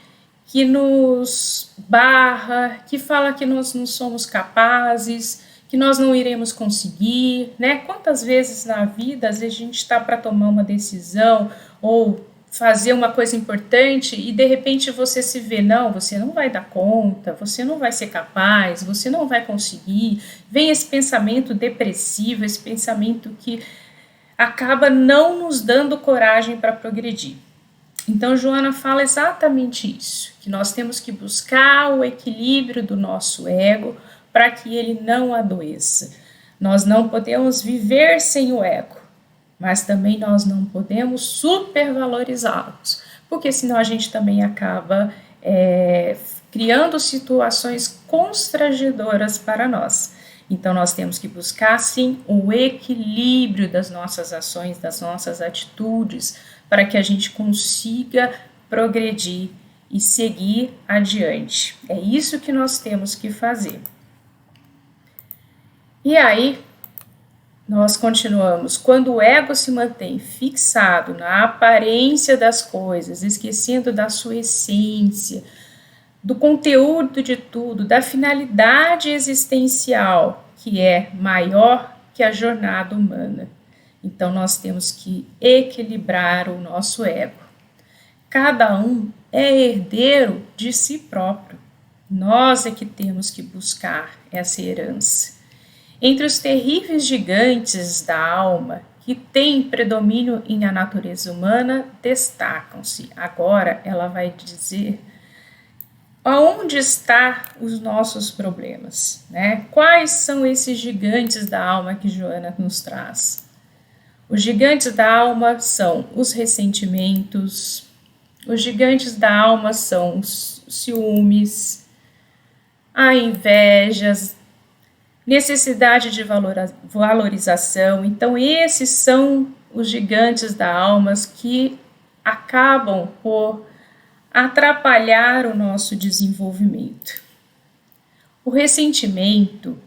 que nos barra, que fala que nós não somos capazes, que nós não iremos conseguir, né? Quantas vezes na vida, às vezes a gente está para tomar uma decisão ou fazer uma coisa importante e de repente você se vê, não, você não vai dar conta, você não vai ser capaz, você não vai conseguir. Vem esse pensamento depressivo, esse pensamento que acaba não nos dando coragem para progredir. Então, Joana fala exatamente isso, que nós temos que buscar o equilíbrio do nosso ego para que ele não adoeça. Nós não podemos viver sem o ego, mas também nós não podemos supervalorizá-los, porque senão a gente também acaba criando situações constrangedoras para nós. Então, nós temos que buscar, sim, o equilíbrio das nossas ações, das nossas atitudes, para que a gente consiga progredir e seguir adiante. É isso que nós temos que fazer. E aí, nós continuamos. Quando o ego se mantém fixado na aparência das coisas, esquecendo da sua essência, do conteúdo de tudo, da finalidade existencial, que é maior que a jornada humana. Então, nós temos que equilibrar o nosso ego. Cada um é herdeiro de si próprio. Nós é que temos que buscar essa herança. Entre os terríveis gigantes da alma que têm predomínio em a natureza humana, destacam-se. Agora, ela vai dizer aonde estão os nossos problemas, né? Quais são esses gigantes da alma que Joana nos traz? Os gigantes da alma são os ressentimentos, os gigantes da alma são os ciúmes, a inveja, necessidade de valorização. Então, esses são os gigantes da alma que acabam por atrapalhar o nosso desenvolvimento. O ressentimento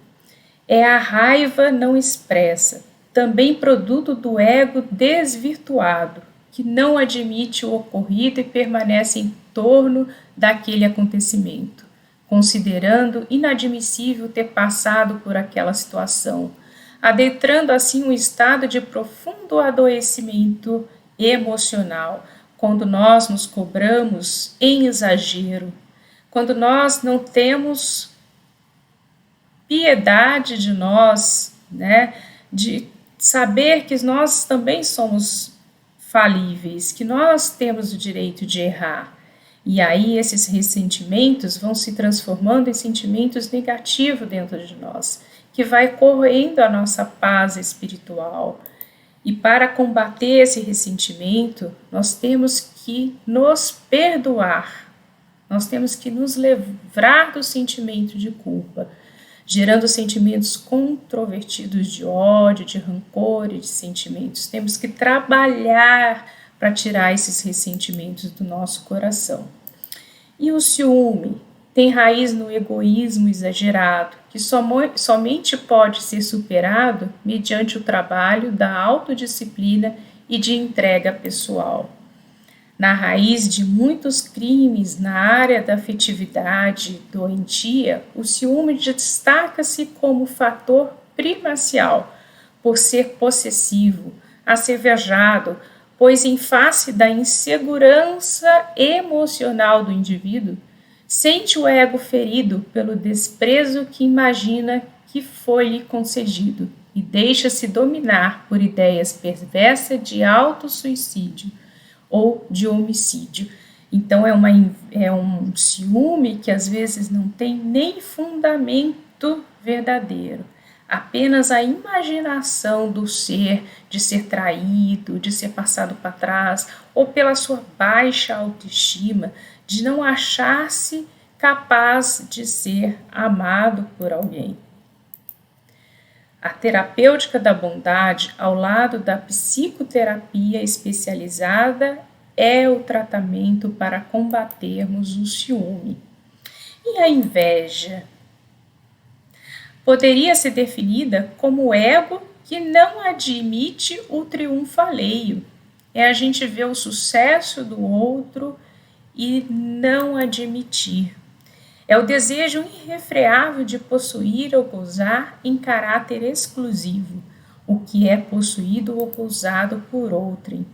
é a raiva não expressa, também produto do ego desvirtuado, que não admite o ocorrido e permanece em torno daquele acontecimento, considerando inadmissível ter passado por aquela situação, adentrando assim um estado de profundo adoecimento emocional, quando nós nos cobramos em exagero, quando nós não temos piedade de nós, né, de saber que nós também somos falíveis, que nós temos o direito de errar. E aí esses ressentimentos vão se transformando em sentimentos negativos dentro de nós, que vai corroendo a nossa paz espiritual. E para combater esse ressentimento, nós temos que nos perdoar, nós temos que nos livrar do sentimento de culpa, gerando sentimentos controvertidos de ódio, de rancor e de sentimentos. Temos que trabalhar para tirar esses ressentimentos do nosso coração. E o ciúme tem raiz no egoísmo exagerado, que somente pode ser superado mediante o trabalho da autodisciplina e de entrega pessoal. Na raiz de muitos crimes na área da afetividade doentia, o ciúme destaca-se como fator primacial, por ser possessivo, asevejado, pois em face da insegurança emocional do indivíduo, sente o ego ferido pelo desprezo que imagina que foi-lhe concedido e deixa-se dominar por ideias perversas de autossuicídio ou de homicídio. Então é um ciúme que às vezes não tem nem fundamento verdadeiro, apenas a imaginação do ser, de ser traído, de ser passado para trás, ou pela sua baixa autoestima, de não achar-se capaz de ser amado por alguém. A terapêutica da bondade, ao lado da psicoterapia especializada, é o tratamento para combatermos o ciúme. E a inveja? Poderia ser definida como o ego que não admite o triunfo alheio. É a gente ver o sucesso do outro e não admitir. É o desejo irrefreável de possuir ou gozar em caráter exclusivo, o que é possuído ou gozado por outrem.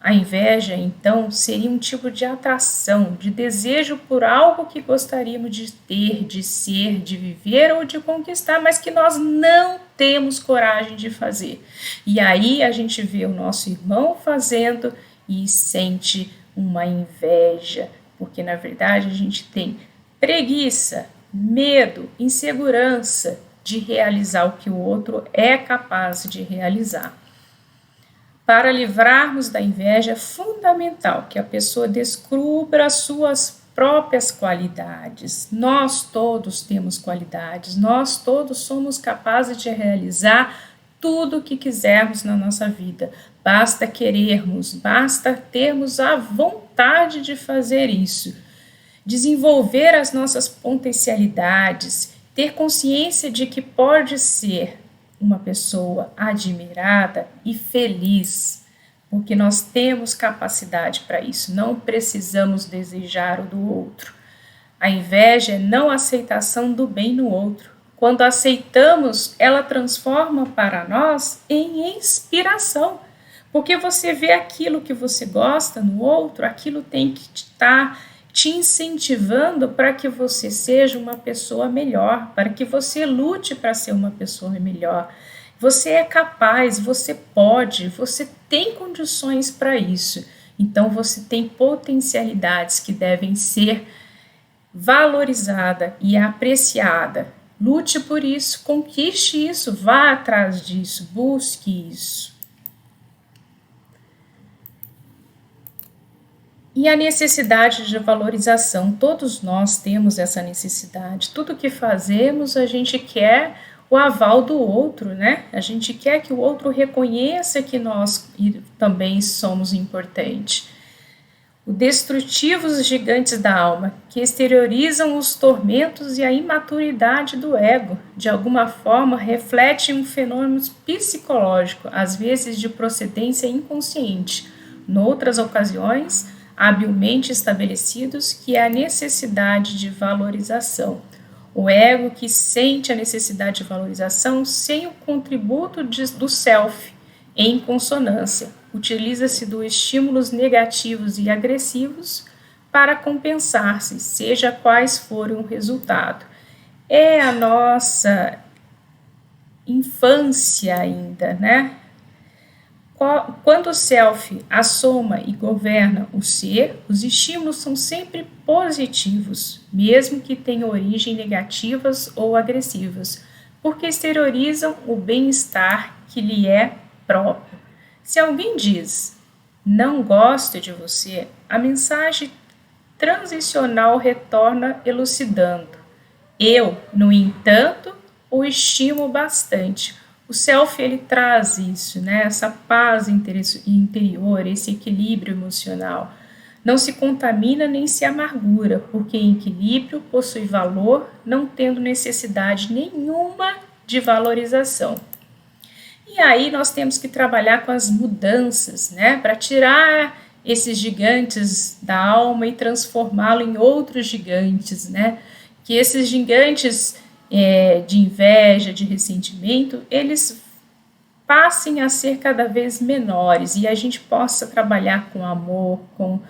A inveja, então, seria um tipo de atração, de desejo por algo que gostaríamos de ter, de ser, de viver ou de conquistar, mas que nós não temos coragem de fazer. E aí a gente vê o nosso irmão fazendo e sente uma inveja, porque na verdade a gente tem preguiça, medo, insegurança de realizar o que o outro é capaz de realizar. Para livrarmos da inveja, é fundamental que a pessoa descubra as suas próprias qualidades. Nós todos temos qualidades, nós todos somos capazes de realizar tudo o que quisermos na nossa vida. Basta querermos, basta termos a vontade de fazer isso. Desenvolver as nossas potencialidades, ter consciência de que pode ser uma pessoa admirada e feliz, porque nós temos capacidade para isso, não precisamos desejar o do outro. A inveja é não aceitação do bem no outro. Quando aceitamos, ela transforma para nós em inspiração, porque você vê aquilo que você gosta no outro, aquilo tem que estar te incentivando para que você seja uma pessoa melhor, para que você lute para ser uma pessoa melhor. Você é capaz, você pode, você tem condições para isso. Então você tem potencialidades que devem ser valorizadas e apreciadas. Lute por isso, conquiste isso, vá atrás disso, busque isso. E a necessidade de valorização, todos nós temos essa necessidade. Tudo que fazemos, a gente quer o aval do outro, né? A gente quer que o outro reconheça que nós também somos importantes. Os destrutivos gigantes da alma, que exteriorizam os tormentos e a imaturidade do ego, de alguma forma refletem um fenômeno psicológico, às vezes de procedência inconsciente. Noutras ocasiões, habilmente estabelecidos, que é a necessidade de valorização. O ego que sente a necessidade de valorização sem o contributo do self, em consonância, utiliza-se dos estímulos negativos e agressivos para compensar-se, seja quais forem o resultado. É a nossa infância ainda, né? Quando o self assoma e governa o ser, os estímulos são sempre positivos, mesmo que tenham origem negativas ou agressivas, porque exteriorizam o bem-estar que lhe é próprio. Se alguém diz, não gosto de você, a mensagem transicional retorna elucidando. Eu, no entanto, o estimo bastante. O self, ele traz isso, né? Essa paz interior, esse equilíbrio emocional. Não se contamina nem se amargura, porque em equilíbrio possui valor, não tendo necessidade nenhuma de valorização. E aí nós temos que trabalhar com as mudanças, né? Para tirar esses gigantes da alma e transformá-lo em outros gigantes, né? Que esses gigantes de inveja, de ressentimento, eles passem a ser cada vez menores e a gente possa trabalhar com amor, com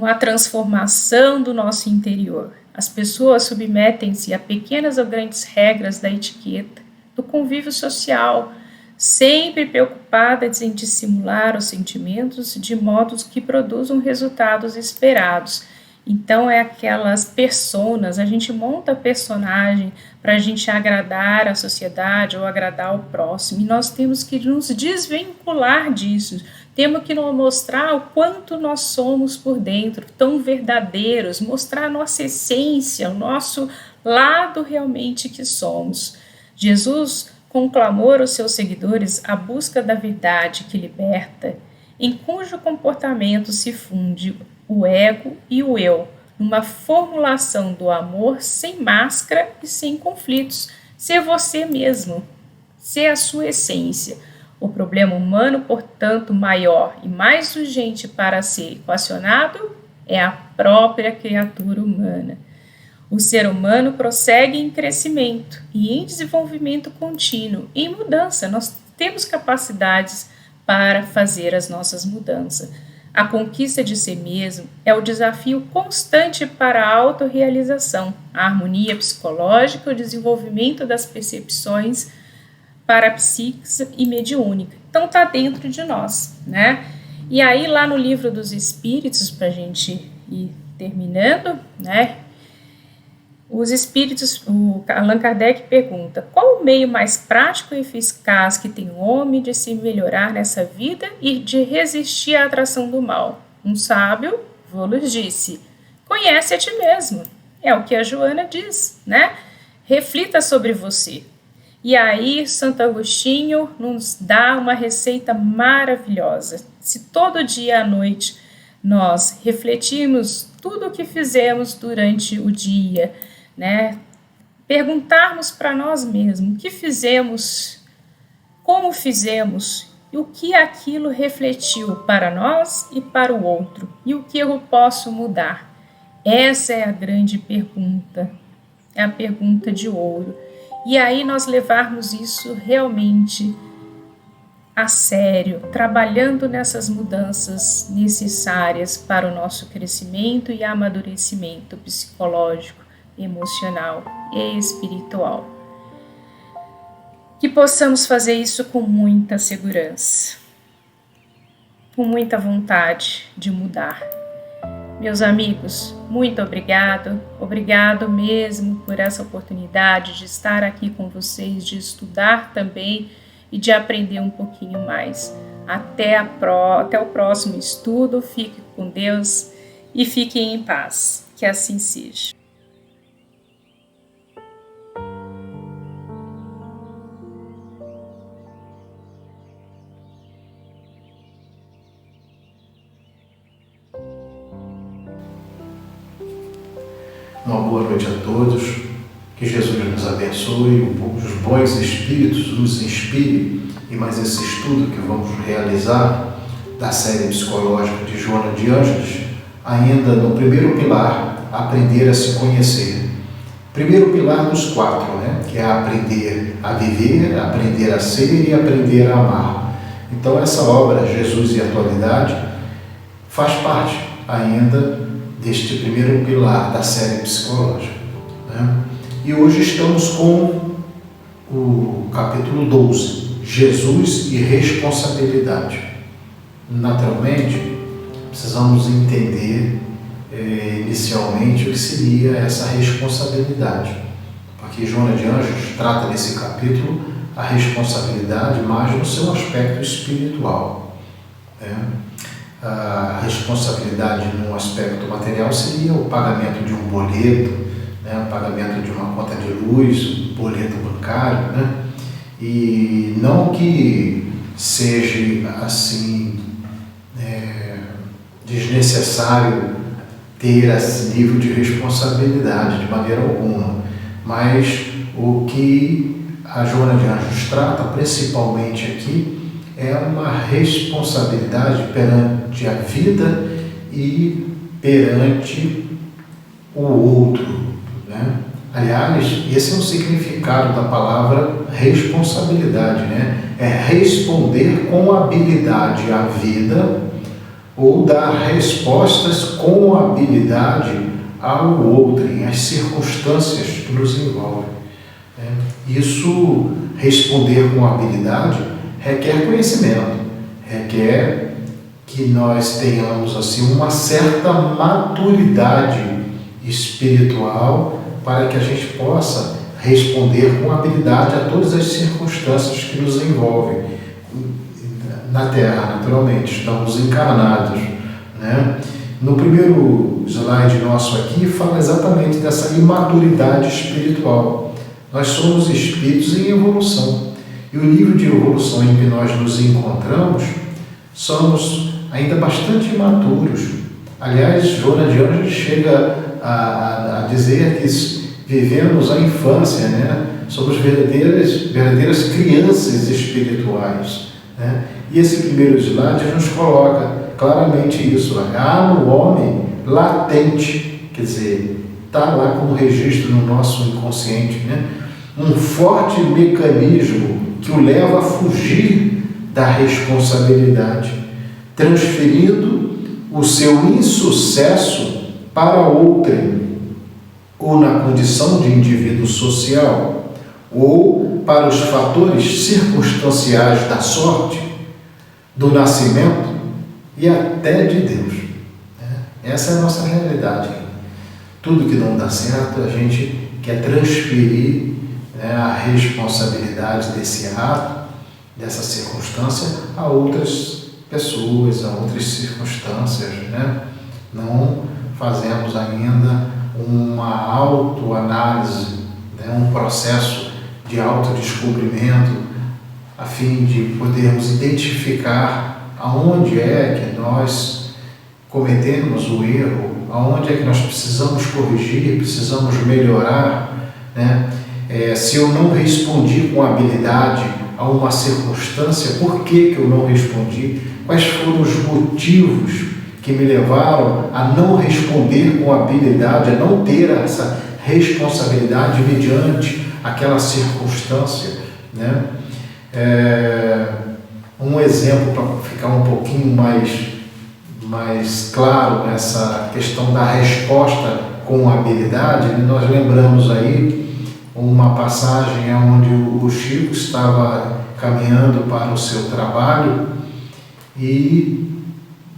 a transformação do nosso interior. As pessoas submetem-se a pequenas ou grandes regras da etiqueta, do convívio social, sempre preocupadas em dissimular os sentimentos de modos que produzam resultados esperados. Então, é aquelas personas, a gente monta personagem para a gente agradar a sociedade ou agradar o próximo, e nós temos que nos desvincular disso, temos que nos mostrar o quanto nós somos por dentro, tão verdadeiros, mostrar a nossa essência, o nosso lado realmente que somos. Jesus conclamou aos seus seguidores a busca da verdade que liberta, em cujo comportamento se funde o ego e o eu, numa formulação do amor sem máscara e sem conflitos. Ser você mesmo, ser a sua essência. O problema humano, portanto, maior e mais urgente para ser equacionado é a própria criatura humana. O ser humano prossegue em crescimento e em desenvolvimento contínuo, em mudança. Nós temos capacidades para fazer as nossas mudanças. A conquista de si mesmo é o desafio constante para a autorrealização, a harmonia psicológica, o desenvolvimento das percepções parapsíquicas e mediúnica. Então está dentro de nós, né? E aí lá no Livro dos Espíritos, para a gente ir terminando, né? Os espíritos, o Allan Kardec pergunta: qual o meio mais prático e eficaz que tem o homem de se melhorar nessa vida e de resistir à atração do mal? Um sábio vos disse: conhece a ti mesmo. É o que a Joana diz, né? Reflita sobre você. E aí Santo Agostinho nos dá uma receita maravilhosa. Se todo dia à noite nós refletirmos tudo o que fizemos durante o dia, né? Perguntarmos para nós mesmos o que fizemos, como fizemos e o que aquilo refletiu para nós e para o outro e o que eu posso mudar. Essa é a grande pergunta, é a pergunta de ouro. E aí nós levarmos isso realmente a sério, trabalhando nessas mudanças necessárias para o nosso crescimento e amadurecimento psicológico, emocional e espiritual. Que possamos fazer isso com muita segurança, com muita vontade de mudar. Meus amigos, muito obrigado mesmo por essa oportunidade de estar aqui com vocês, de estudar também e de aprender um pouquinho mais. Até o próximo estudo, fique com Deus e fiquem em paz, que assim seja. Uma boa noite a todos, que Jesus nos abençoe, os bons espíritos nos inspire em mais esse estudo que vamos realizar da série psicológica de Joana de Ângeles, ainda no primeiro pilar, aprender a se conhecer. Primeiro pilar dos 4, né? Que é aprender a viver, aprender a ser e aprender a amar. Então essa obra, Jesus e a Atualidade, faz parte ainda deste primeiro pilar da série psicológica, né? E hoje estamos com o capítulo 12, Jesus e responsabilidade. Naturalmente, precisamos entender inicialmente o que seria essa responsabilidade, porque Joana de Ângeles trata nesse capítulo a responsabilidade mais no seu aspecto espiritual, né? A responsabilidade no aspecto material seria o pagamento de um boleto, né? O pagamento de uma conta de luz, um boleto bancário, né? E não que seja assim desnecessário ter esse nível de responsabilidade de maneira alguma, mas o que a Joana de Ângeles trata principalmente aqui é uma responsabilidade perante a vida e perante o outro, né? Aliás, esse é o significado da palavra responsabilidade, né? É responder com habilidade à vida ou dar respostas com habilidade ao outro, às circunstâncias que nos envolvem, né? Isso, responder com habilidade, requer conhecimento, requer que nós tenhamos assim uma certa maturidade espiritual para que a gente possa responder com habilidade a todas as circunstâncias que nos envolvem na Terra. Naturalmente, estamos encarnados, né? No primeiro slide nosso aqui fala exatamente dessa imaturidade espiritual. Nós somos espíritos em evolução. E o nível de evolução em que nós nos encontramos, somos ainda bastante imaturos. Aliás, Joana de Ângeles chega a dizer que vivemos a infância, né? Somos verdadeiras crianças espirituais, né? E esse primeiro slide nos coloca claramente isso. Há no homem latente, quer dizer, está lá como registro no nosso inconsciente, né? Um forte mecanismo que o leva a fugir da responsabilidade, transferindo o seu insucesso para outrem, ou na condição de indivíduo social, ou para os fatores circunstanciais da sorte, do nascimento e até de Deus. Essa é a nossa realidade. Tudo que não dá certo, a gente quer transferir, né, a responsabilidade desse ato, dessa circunstância, a outras pessoas, a outras circunstâncias, né? Não fazemos ainda uma autoanálise, né, um processo de autodescobrimento, a fim de podermos identificar aonde é que nós cometemos o erro, aonde é que nós precisamos corrigir, precisamos melhorar, né? Se eu não respondi com habilidade a uma circunstância, por que eu não respondi? Quais foram os motivos que me levaram a não responder com habilidade, a não ter essa responsabilidade mediante aquela circunstância, né? Um exemplo para ficar um pouquinho mais claro essa questão da resposta com habilidade, nós lembramos aí uma passagem onde o Chico estava caminhando para o seu trabalho e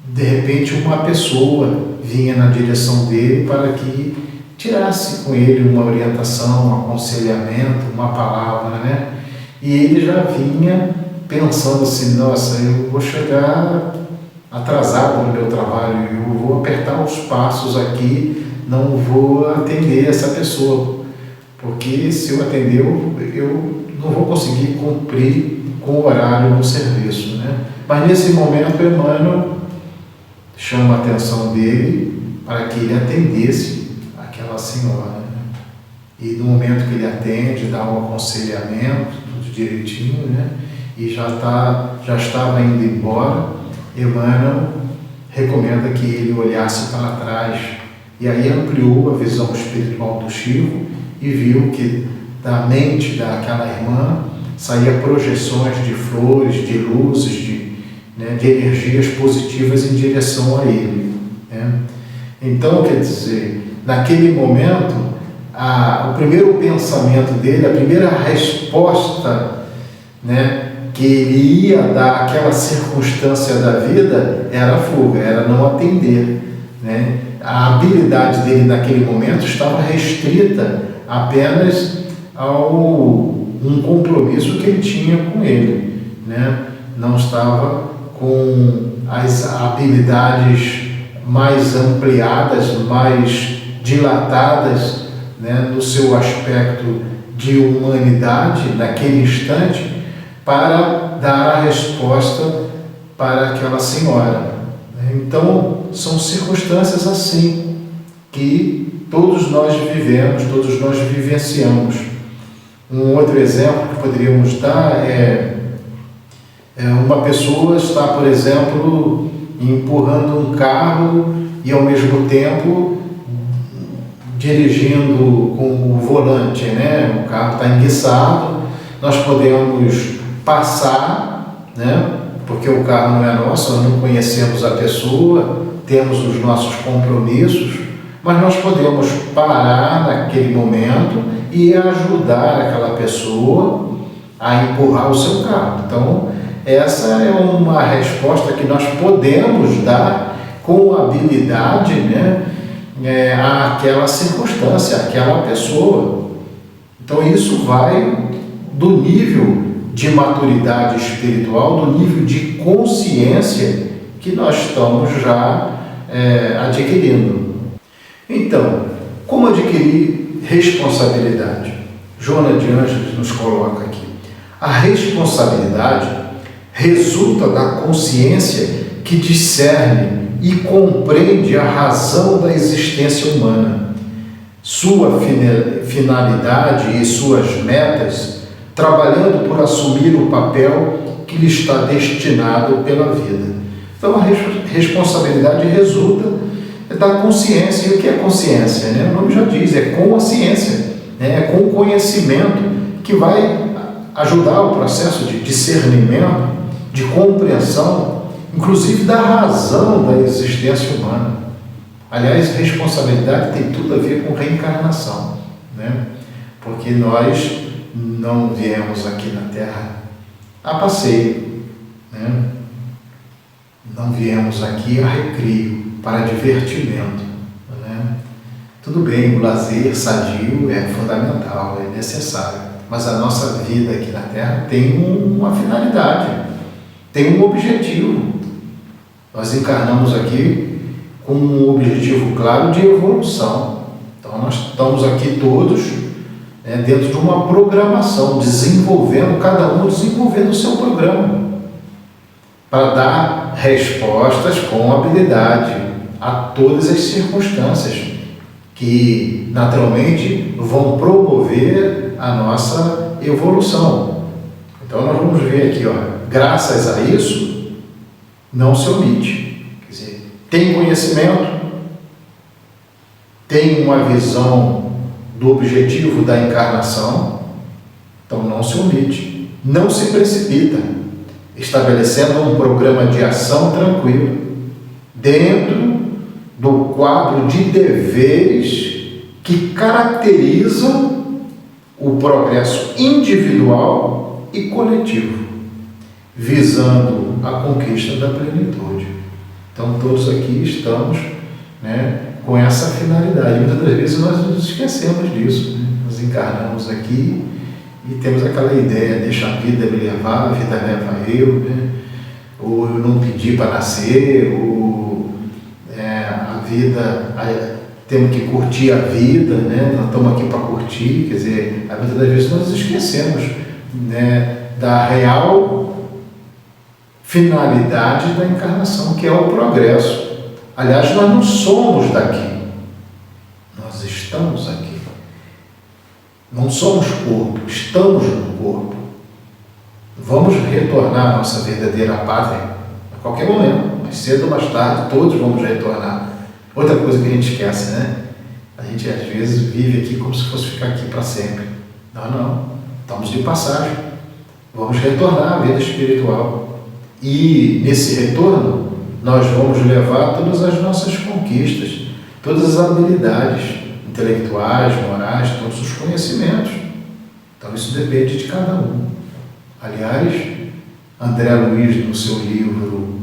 de repente uma pessoa vinha na direção dele para que tirasse com ele uma orientação, um aconselhamento, uma palavra, né? E ele já vinha pensando assim, nossa, eu vou chegar atrasado no meu trabalho, eu vou apertar os passos aqui, não vou atender essa pessoa, porque se eu atender, eu não vou conseguir cumprir com o horário no serviço, né? Mas nesse momento, Emmanuel chama a atenção dele para que ele atendesse aquela senhora, né? E no momento que ele atende, dá um aconselhamento, tudo direitinho, né? E já estava indo embora, Emmanuel recomenda que ele olhasse para trás, e aí ampliou a visão espiritual do Chico e viu que da mente daquela irmã saía projeções de flores, de luzes, de energias positivas em direção a ele, né? Então, quer dizer, naquele momento, o primeiro pensamento dele, a primeira resposta, né, que ele ia dar àquela circunstância da vida era a fuga, era não atender, né? A habilidade dele naquele momento estava restrita apenas um compromisso que ele tinha com ele, né? Não estava com as habilidades mais ampliadas, mais dilatadas, né, no seu aspecto de humanidade naquele instante, para dar a resposta para aquela senhora. Então, são circunstâncias assim que todos nós vivemos, todos nós vivenciamos. Um outro exemplo que poderíamos dar é uma pessoa está, por exemplo, empurrando um carro e ao mesmo tempo dirigindo com o volante, né? O carro está enguiçado, nós podemos passar, né? Porque o carro não é nosso, nós não conhecemos a pessoa, temos os nossos compromissos, mas nós podemos parar naquele momento e ajudar aquela pessoa a empurrar o seu carro. Então, essa é uma resposta que nós podemos dar com habilidade, né, àquela circunstância, àquela pessoa. Então, isso vai do nível de maturidade espiritual, do nível de consciência que nós estamos já adquirindo. Então, como adquirir responsabilidade? Joana de Ângeles nos coloca aqui. A responsabilidade resulta da consciência que discerne e compreende a razão da existência humana, sua finalidade e suas metas, trabalhando por assumir o papel que lhe está destinado pela vida. Então, a responsabilidade resulta da consciência. E o que é consciência? Né? O nome já diz, é com a ciência, né? É com o conhecimento que vai ajudar o processo de discernimento, de compreensão, inclusive da razão da existência humana. Aliás, responsabilidade tem tudo a ver com reencarnação, né? Porque nós não viemos aqui na Terra a passeio, né? Não viemos aqui a recreio, para divertimento, né? Tudo bem, o lazer sadio é fundamental, é necessário, mas a nossa vida aqui na Terra tem uma finalidade, tem um objetivo. Nós encarnamos aqui com um objetivo claro de evolução. Então nós estamos aqui todos, né, dentro de uma programação, desenvolvendo, cada um desenvolvendo o seu programa, para dar respostas com habilidade a todas as circunstâncias que naturalmente vão promover a nossa evolução. Então nós vamos ver aqui, graças a isso, não se omite. Quer dizer, tem conhecimento, tem uma visão do objetivo da encarnação, então não se omite, não se precipita, estabelecendo um programa de ação tranquilo, dentro do quadro de deveres que caracterizam o progresso individual e coletivo, visando a conquista da plenitude. Então todos aqui estamos, né, com essa finalidade. Muitas das vezes nós nos esquecemos disso, né? Nós encarnamos aqui e temos aquela ideia, deixa a vida me levar, a vida leva eu, né? Ou eu não pedi para nascer, ou a vida, temos que curtir a vida, né? Nós estamos aqui para curtir, quer dizer, muitas das vezes nós esquecemos, né, da real finalidade da encarnação, que é o progresso. Aliás, nós não somos daqui, nós estamos aqui. Não somos corpo, estamos no corpo. Vamos retornar à nossa verdadeira pátria a qualquer momento, mais cedo ou mais tarde, todos vamos retornar. Outra coisa que a gente esquece, né? A gente às vezes vive aqui como se fosse ficar aqui para sempre. Não, estamos de passagem. Vamos retornar à vida espiritual. E nesse retorno, nós vamos levar todas as nossas conquistas, todas as habilidades intelectuais, morais, todos os conhecimentos. Então isso depende de cada um. Aliás, André Luiz, no seu livro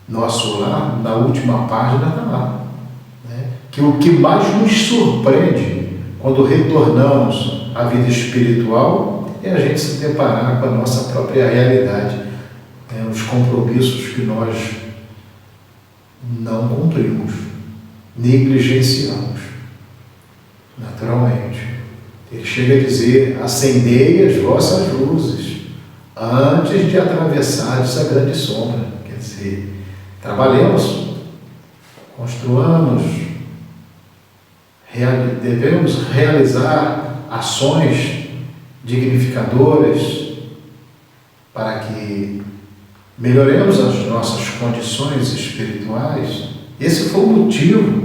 Nosso Lar, na última página está lá, né, que o que mais nos surpreende quando retornamos à vida espiritual é a gente se deparar com a nossa própria realidade, né, os compromissos que nós não cumprimos, negligenciamos. Naturalmente, ele chega a dizer: acendei as vossas luzes antes de atravessar essa grande sombra. Quer dizer, trabalhemos, construamos, devemos realizar ações dignificadoras para que melhoremos as nossas condições espirituais. Esse foi o motivo,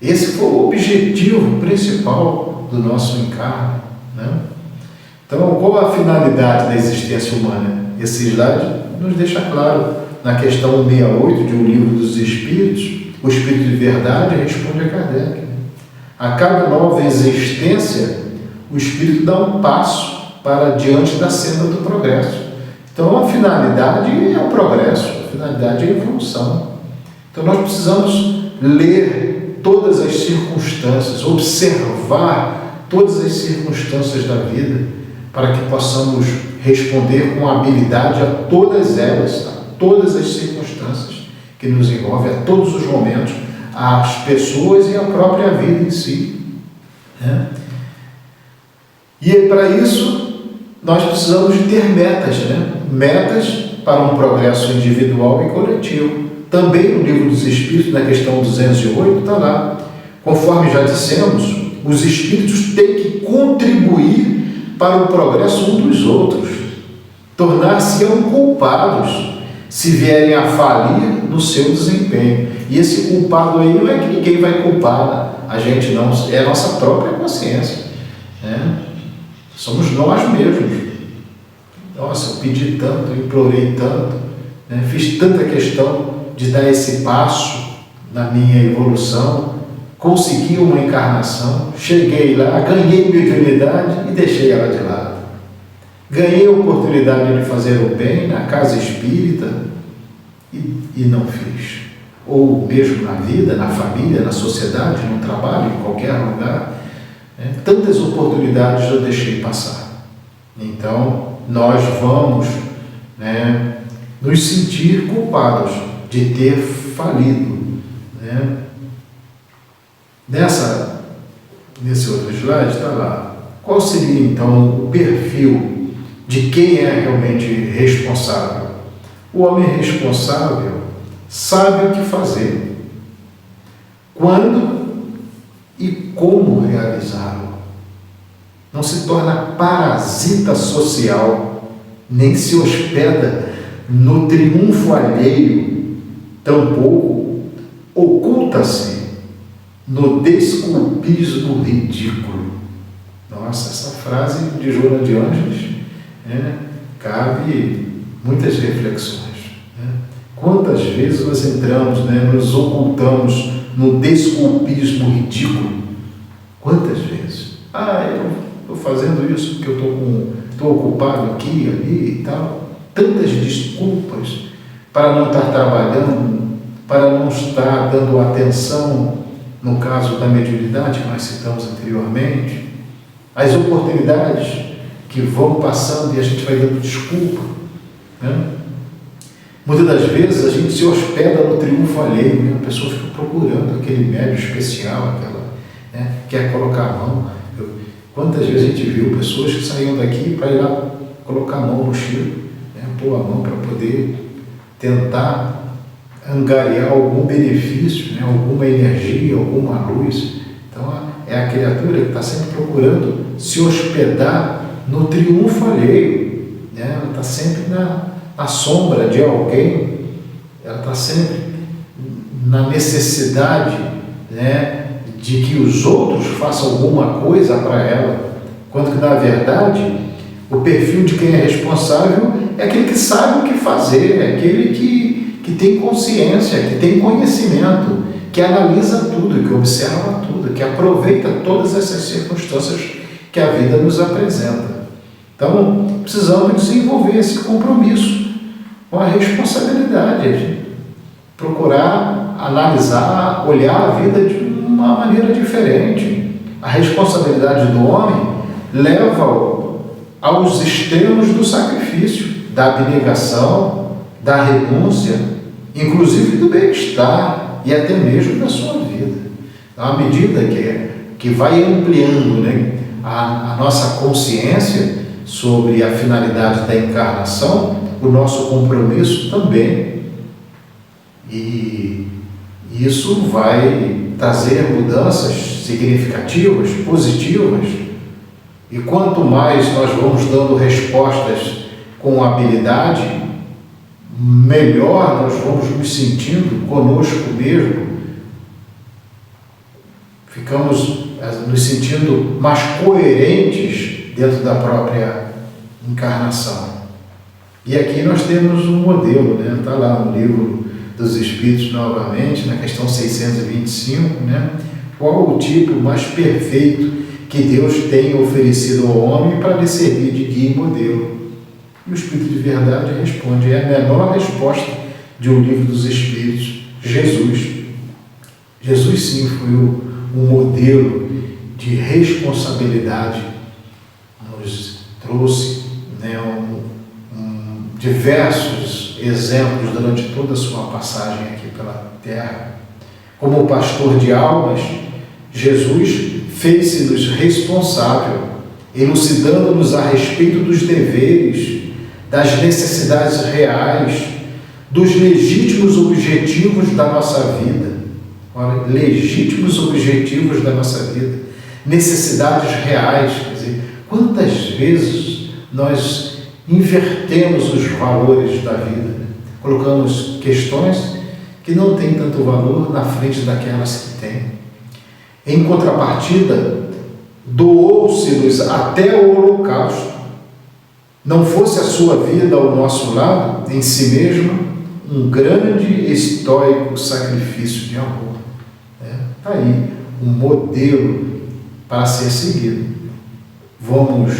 esse foi o objetivo principal do nosso encarne, né? Então, qual a finalidade da existência humana? Esse slide nos deixa claro. Na questão 168 de Um Livro dos Espíritos, o Espírito de Verdade responde a Kardec: a cada nova existência, o Espírito dá um passo para diante da senda do progresso. Então, a finalidade é o progresso, a finalidade é a evolução. Então, nós precisamos ler todas as circunstâncias, observar todas as circunstâncias da vida, para que possamos responder com habilidade a todas elas, tá? Todas as circunstâncias que nos envolvem, a todos os momentos, as pessoas e a própria vida em si, né? E para isso nós precisamos ter metas, né? Metas para um progresso individual e coletivo. Também no Livro dos Espíritos, na questão 208, está lá: conforme já dissemos, os espíritos têm que contribuir para o progresso um dos outros, tornar-se-ão culpados se vierem a falir no seu desempenho. E esse culpado aí não é que ninguém vai culpar a gente, não, é a nossa própria consciência, né? Somos nós mesmos. Nossa, eu pedi tanto, eu implorei tanto, né? Fiz tanta questão de dar esse passo na minha evolução, consegui uma encarnação, cheguei lá, ganhei mediunidade e deixei ela de lado. Ganhei a oportunidade de fazer o bem na casa espírita e não fiz. Ou mesmo na vida, na família, na sociedade, no trabalho, em qualquer lugar, né? Tantas oportunidades eu deixei passar. Então, nós vamos, né, nos sentir culpados de ter falido, né? Nesse outro slide está lá. Qual seria então o perfil de quem é realmente responsável? O homem responsável sabe o que fazer, quando e como realizá-lo. Não se torna parasita social, nem se hospeda no triunfo alheio, tampouco oculta-se no desculpismo ridículo. Nossa, essa frase de Joana de Ângeles, né, cabe muitas reflexões. Né? Quantas vezes nós entramos, né, nos ocultamos no desculpismo ridículo? Quantas vezes? Eu estou fazendo isso porque eu estou ocupado aqui, ali e tal. Tantas desculpas para não estar trabalhando, para não estar dando atenção, no caso da mediunidade que nós citamos anteriormente, as oportunidades que vão passando e a gente vai dando desculpa, né? Muitas das vezes a gente se hospeda no triunfo alheio, né? A pessoa fica procurando aquele médium especial, né, quer colocar a mão. Quantas vezes a gente viu pessoas que saíam daqui para ir lá colocar a mão no Chico, né, pôr a mão para poder tentar angariar algum benefício, né, alguma energia, alguma luz. Então é a criatura que está sempre procurando se hospedar no triunfo alheio, né? Ela está sempre na sombra de alguém, ela está sempre na necessidade, né, de que os outros façam alguma coisa para ela, quando que na verdade o perfil de quem é responsável é aquele que sabe o que fazer, é aquele que tem consciência, que tem conhecimento, que analisa tudo, que observa tudo, que aproveita todas essas circunstâncias que a vida nos apresenta. Então, precisamos desenvolver esse compromisso com a responsabilidade, de procurar analisar, olhar a vida de uma maneira diferente. A responsabilidade do homem leva aos extremos do sacrifício, da abnegação, da renúncia, inclusive do bem-estar e até mesmo da sua vida. Então, à medida que vai ampliando, né, a nossa consciência sobre a finalidade da encarnação, o nosso compromisso também. E isso vai trazer mudanças significativas, positivas. E quanto mais nós vamos dando respostas com habilidade, melhor nós vamos nos sentindo conosco mesmo. Ficamos nos sentindo mais coerentes dentro da própria encarnação. E aqui nós temos um modelo, né? Está lá no livro dos Espíritos novamente, na questão 625, né? Qual o tipo mais perfeito que Deus tem oferecido ao homem para lhe servir de guia e modelo? E o Espírito de Verdade responde, é a menor resposta de um livro dos Espíritos, Jesus. Jesus sim foi um modelo de responsabilidade, nos trouxe, né, diversos exemplos durante toda a sua passagem aqui pela terra. Como pastor de almas, Jesus fez-se-nos responsável, elucidando-nos a respeito dos deveres, das necessidades reais, dos legítimos objetivos da nossa vida. Olha, legítimos objetivos da nossa vida, necessidades reais. Quer dizer, quantas vezes nós invertemos os valores da vida, né? colocamos questões que não têm tanto valor na frente daquelas que têm. Em contrapartida, doou-se-nos até o holocausto. Não fosse a sua vida ao nosso lado, em si mesma, um grande e estoico sacrifício de amor. Está aí um modelo para ser seguido. Vamos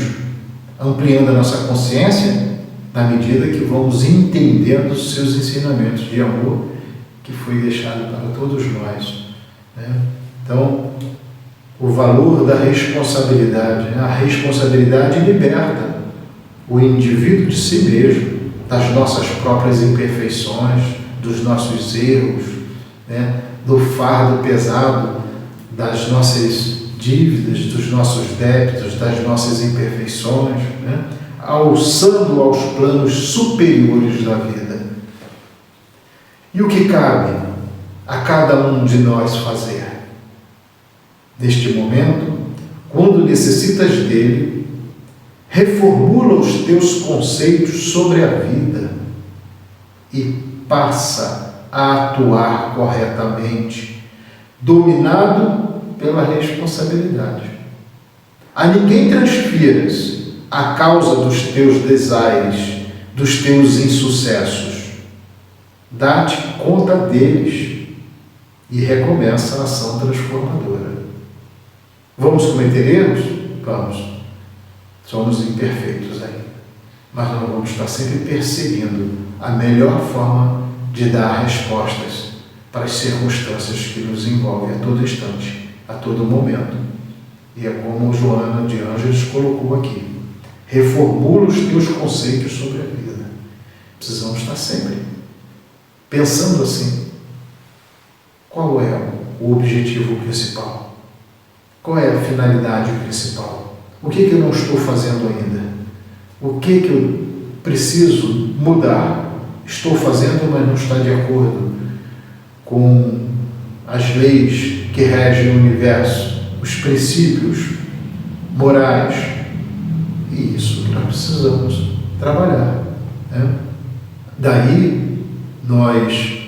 ampliando a nossa consciência na medida que vamos entendendo os seus ensinamentos de amor que foi deixado para todos nós. Então, o valor da responsabilidade. A responsabilidade liberta o indivíduo de si mesmo, das nossas próprias imperfeições, dos nossos erros, do fardo pesado das nossas dívidas, dos nossos débitos, das nossas imperfeições, alçando aos planos superiores da vida. E o que cabe a cada um de nós fazer? Neste momento, quando necessitas dele, reformula os teus conceitos sobre a vida e passa a atuar corretamente, dominado pela responsabilidade. A ninguém transfiras a causa dos teus desaires, dos teus insucessos. Dá-te conta deles e recomeça a ação transformadora. Vamos cometer erros? Vamos. Somos imperfeitos ainda. Mas nós vamos estar sempre perseguindo a melhor forma de dar respostas para as circunstâncias que nos envolvem a todo instante, a todo momento. E é como Joana de Ângeles colocou aqui. Reformula os teus conceitos sobre a vida. Precisamos estar sempre pensando assim. Qual é o objetivo principal? Qual é a finalidade principal? O que eu não estou fazendo ainda? O que eu preciso mudar? Estou fazendo, mas não está de acordo com as leis que regem o universo, os princípios morais. E isso que nós precisamos trabalhar. Daí nós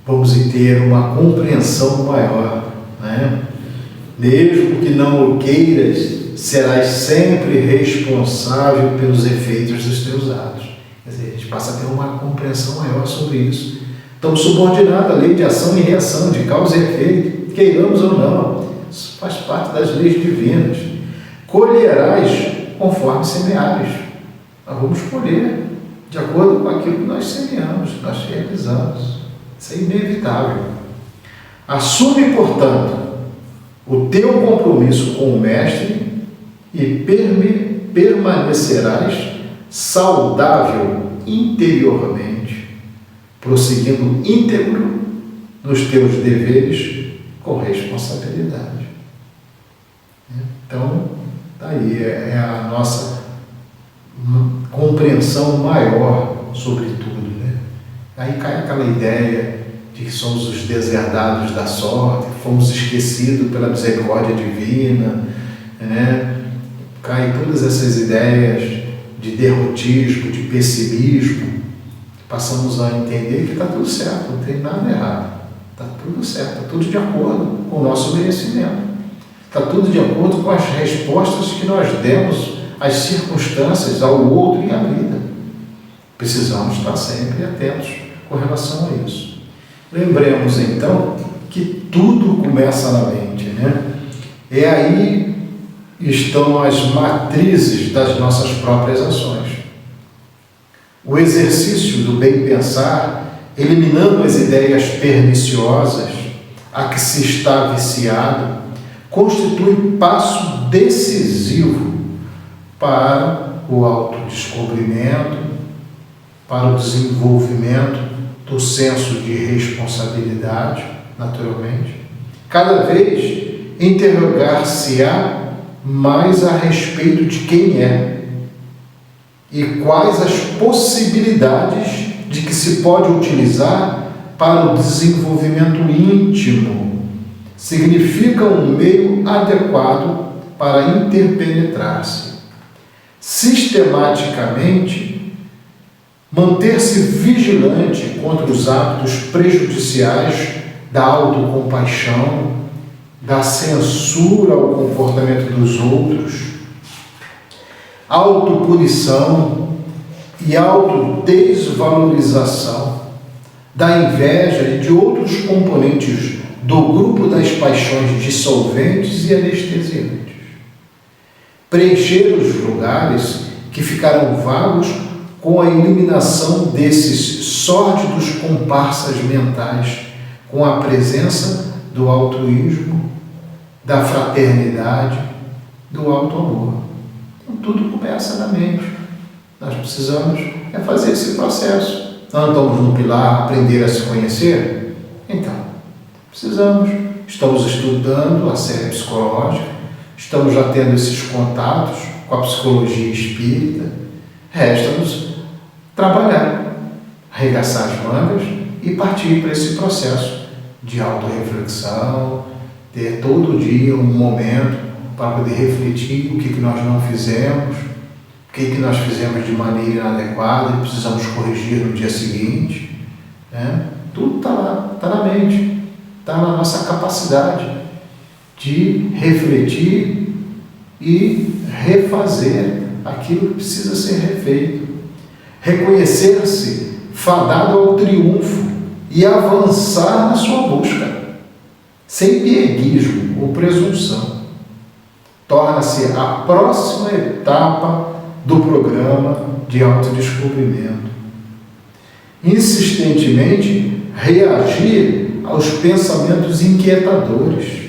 vamos ter uma compreensão maior. Mesmo que não o queiras, serás sempre responsável pelos efeitos dos teus atos. Quer dizer, a gente passa a ter uma compreensão maior sobre isso. Estamos subordinados à lei de ação e reação, de causa e efeito, queiramos ou não. Isso faz parte das leis divinas. Colherás conforme semeares. Nós vamos colher de acordo com aquilo que nós semeamos, que nós realizamos. Isso é inevitável. Assume, portanto, o teu compromisso com o Mestre e permanecerás saudável interiormente, prosseguindo íntegro nos teus deveres com responsabilidade. Então, daí é a nossa compreensão maior sobre tudo. Aí cai aquela ideia de que somos os deserdados da sorte, fomos esquecidos pela misericórdia divina, Cai todas essas ideias de derrotismo, de pessimismo. Passamos a entender que está tudo certo, não tem nada errado. Está tudo certo, está tudo de acordo com o nosso merecimento. Está tudo de acordo com as respostas que nós demos às circunstâncias, ao outro e à vida. Precisamos estar sempre atentos com relação a isso. Lembremos, então, que tudo começa na mente, É aí estão as matrizes das nossas próprias ações. O exercício do bem-pensar, eliminando as ideias perniciosas a que se está viciado, constitui passo decisivo para o autodescobrimento, para o desenvolvimento do senso de responsabilidade, naturalmente. Cada vez interrogar-se-á mais a respeito de quem é e quais as possibilidades de que se pode utilizar para o desenvolvimento íntimo. Significa um meio adequado para interpenetrar-se. Sistematicamente, manter-se vigilante contra os hábitos prejudiciais da autocompaixão, da censura ao comportamento dos outros, autopunição e autodesvalorização, da inveja e de outros componentes do grupo das paixões dissolventes e anestesiantes. Preencher os lugares que ficaram vagos com a eliminação desses sórdidos comparsas mentais, com a presença do altruísmo, da fraternidade, do auto-amor. Então, tudo começa na mente. Nós precisamos fazer esse processo. Nós estamos no pilar aprender a se conhecer? Então, precisamos. Estamos estudando a série psicológica, estamos já tendo esses contatos com a psicologia espírita. Resta-nos trabalhar, arregaçar as mangas e partir para esse processo de autorreflexão, ter todo dia um momento para poder refletir o que nós não fizemos, o que nós fizemos de maneira inadequada e precisamos corrigir no dia seguinte. Tudo está lá, está na mente, está na nossa capacidade de refletir e refazer aquilo que precisa ser refeito. Reconhecer-se fadado ao triunfo e avançar na sua busca, sem pieguismo ou presunção. Torna-se a próxima etapa do programa de autodescobrimento. Insistentemente reagir aos pensamentos inquietadores,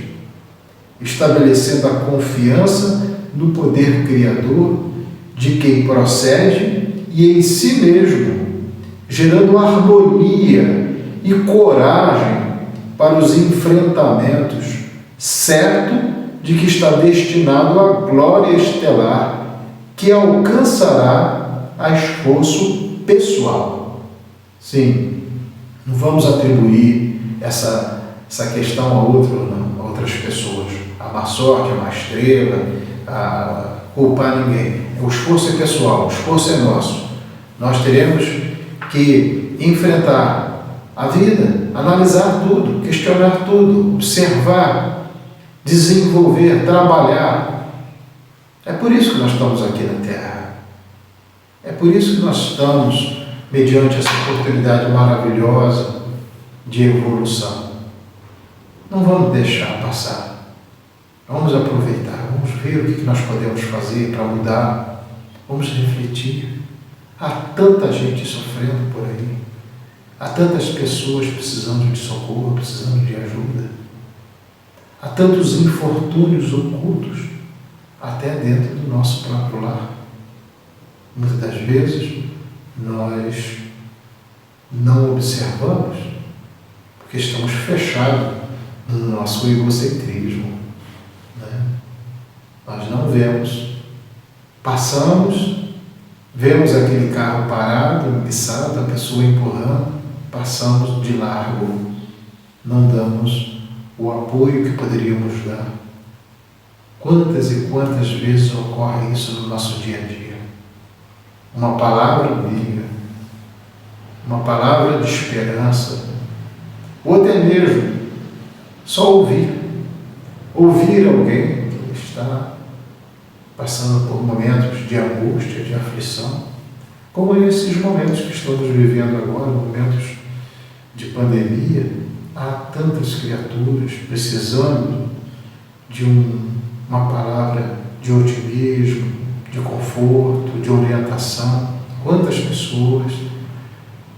estabelecendo a confiança no poder criador de quem procede e em si mesmo, gerando harmonia e coragem para os enfrentamentos, certo de que está destinado à glória estelar que alcançará a esforço pessoal. Sim, não vamos atribuir essa questão a outras pessoas, a má sorte, a má estrela, a culpar ninguém. O esforço é pessoal, o esforço é nosso. Nós teremos que enfrentar a vida, analisar tudo, questionar tudo, observar, desenvolver, trabalhar. É por isso que nós estamos aqui na Terra. É por isso que nós estamos mediante essa oportunidade maravilhosa de evolução. Não vamos deixar passar. Vamos aproveitar, vamos ver o que nós podemos fazer para mudar. Vamos refletir. Há tanta gente sofrendo por aí. Há tantas pessoas precisando de socorro, precisando de ajuda. Há tantos infortúnios ocultos, até dentro do nosso próprio lar. Muitas das vezes, nós não observamos, porque estamos fechados no nosso egocentrismo. Nós não vemos. Passamos, vemos aquele carro parado, enguiçado, a pessoa empurrando, passamos de largo, não damos o apoio que poderíamos dar. Quantas e quantas vezes ocorre isso no nosso dia a dia? Uma palavra amiga, uma palavra de esperança, ou até mesmo só ouvir alguém que está passando por momentos de angústia, de aflição, como esses momentos que estamos vivendo agora, momentos de pandemia. Há tantas criaturas precisando de uma palavra de otimismo, de conforto, de orientação. Quantas pessoas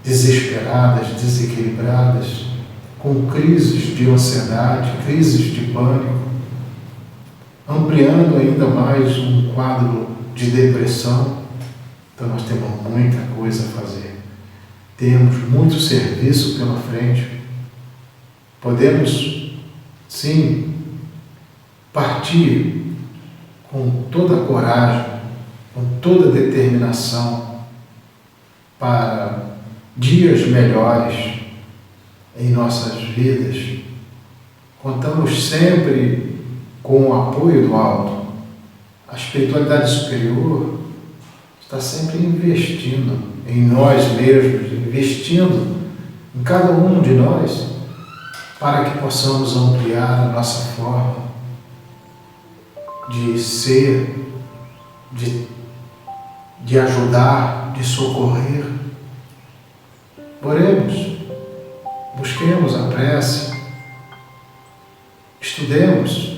desesperadas, desequilibradas, com crises de ansiedade, crises de pânico, ampliando ainda mais um quadro de depressão. Então nós temos muita coisa a fazer. Temos muito serviço pela frente. Podemos, sim, partir com toda a coragem, com toda a determinação para dias melhores em nossas vidas. Contamos sempre com o apoio do alto. A espiritualidade superior está sempre investindo em nós mesmos, investindo em cada um de nós, para que possamos ampliar a nossa forma de ser, de ajudar, de socorrer. Oremos, busquemos a prece, estudemos,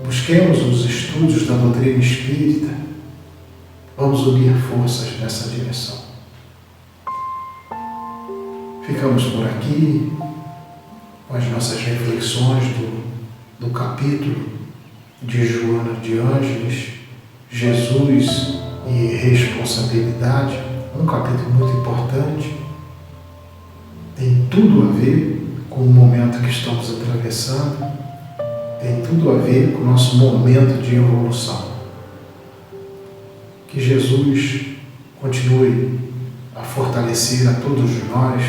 busquemos os estudos da doutrina espírita. Vamos unir forças nessa direção. Ficamos por aqui com as nossas reflexões do capítulo de Joana de Ângeles, Jesus e responsabilidade, um capítulo muito importante, tem tudo a ver com o momento que estamos atravessando, tem tudo a ver com o nosso momento de evolução. Que Jesus continue a fortalecer a todos nós,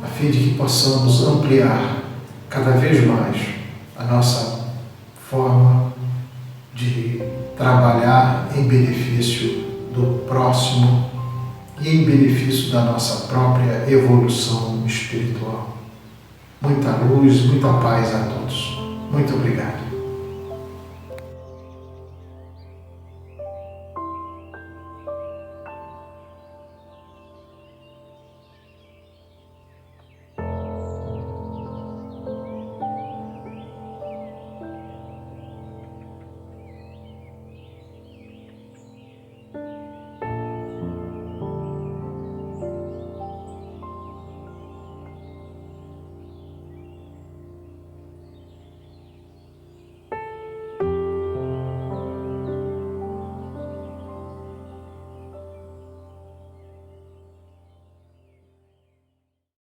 a fim de que possamos ampliar cada vez mais a nossa forma de trabalhar em benefício do próximo e em benefício da nossa própria evolução espiritual. Muita luz, muita paz a todos. Muito obrigado.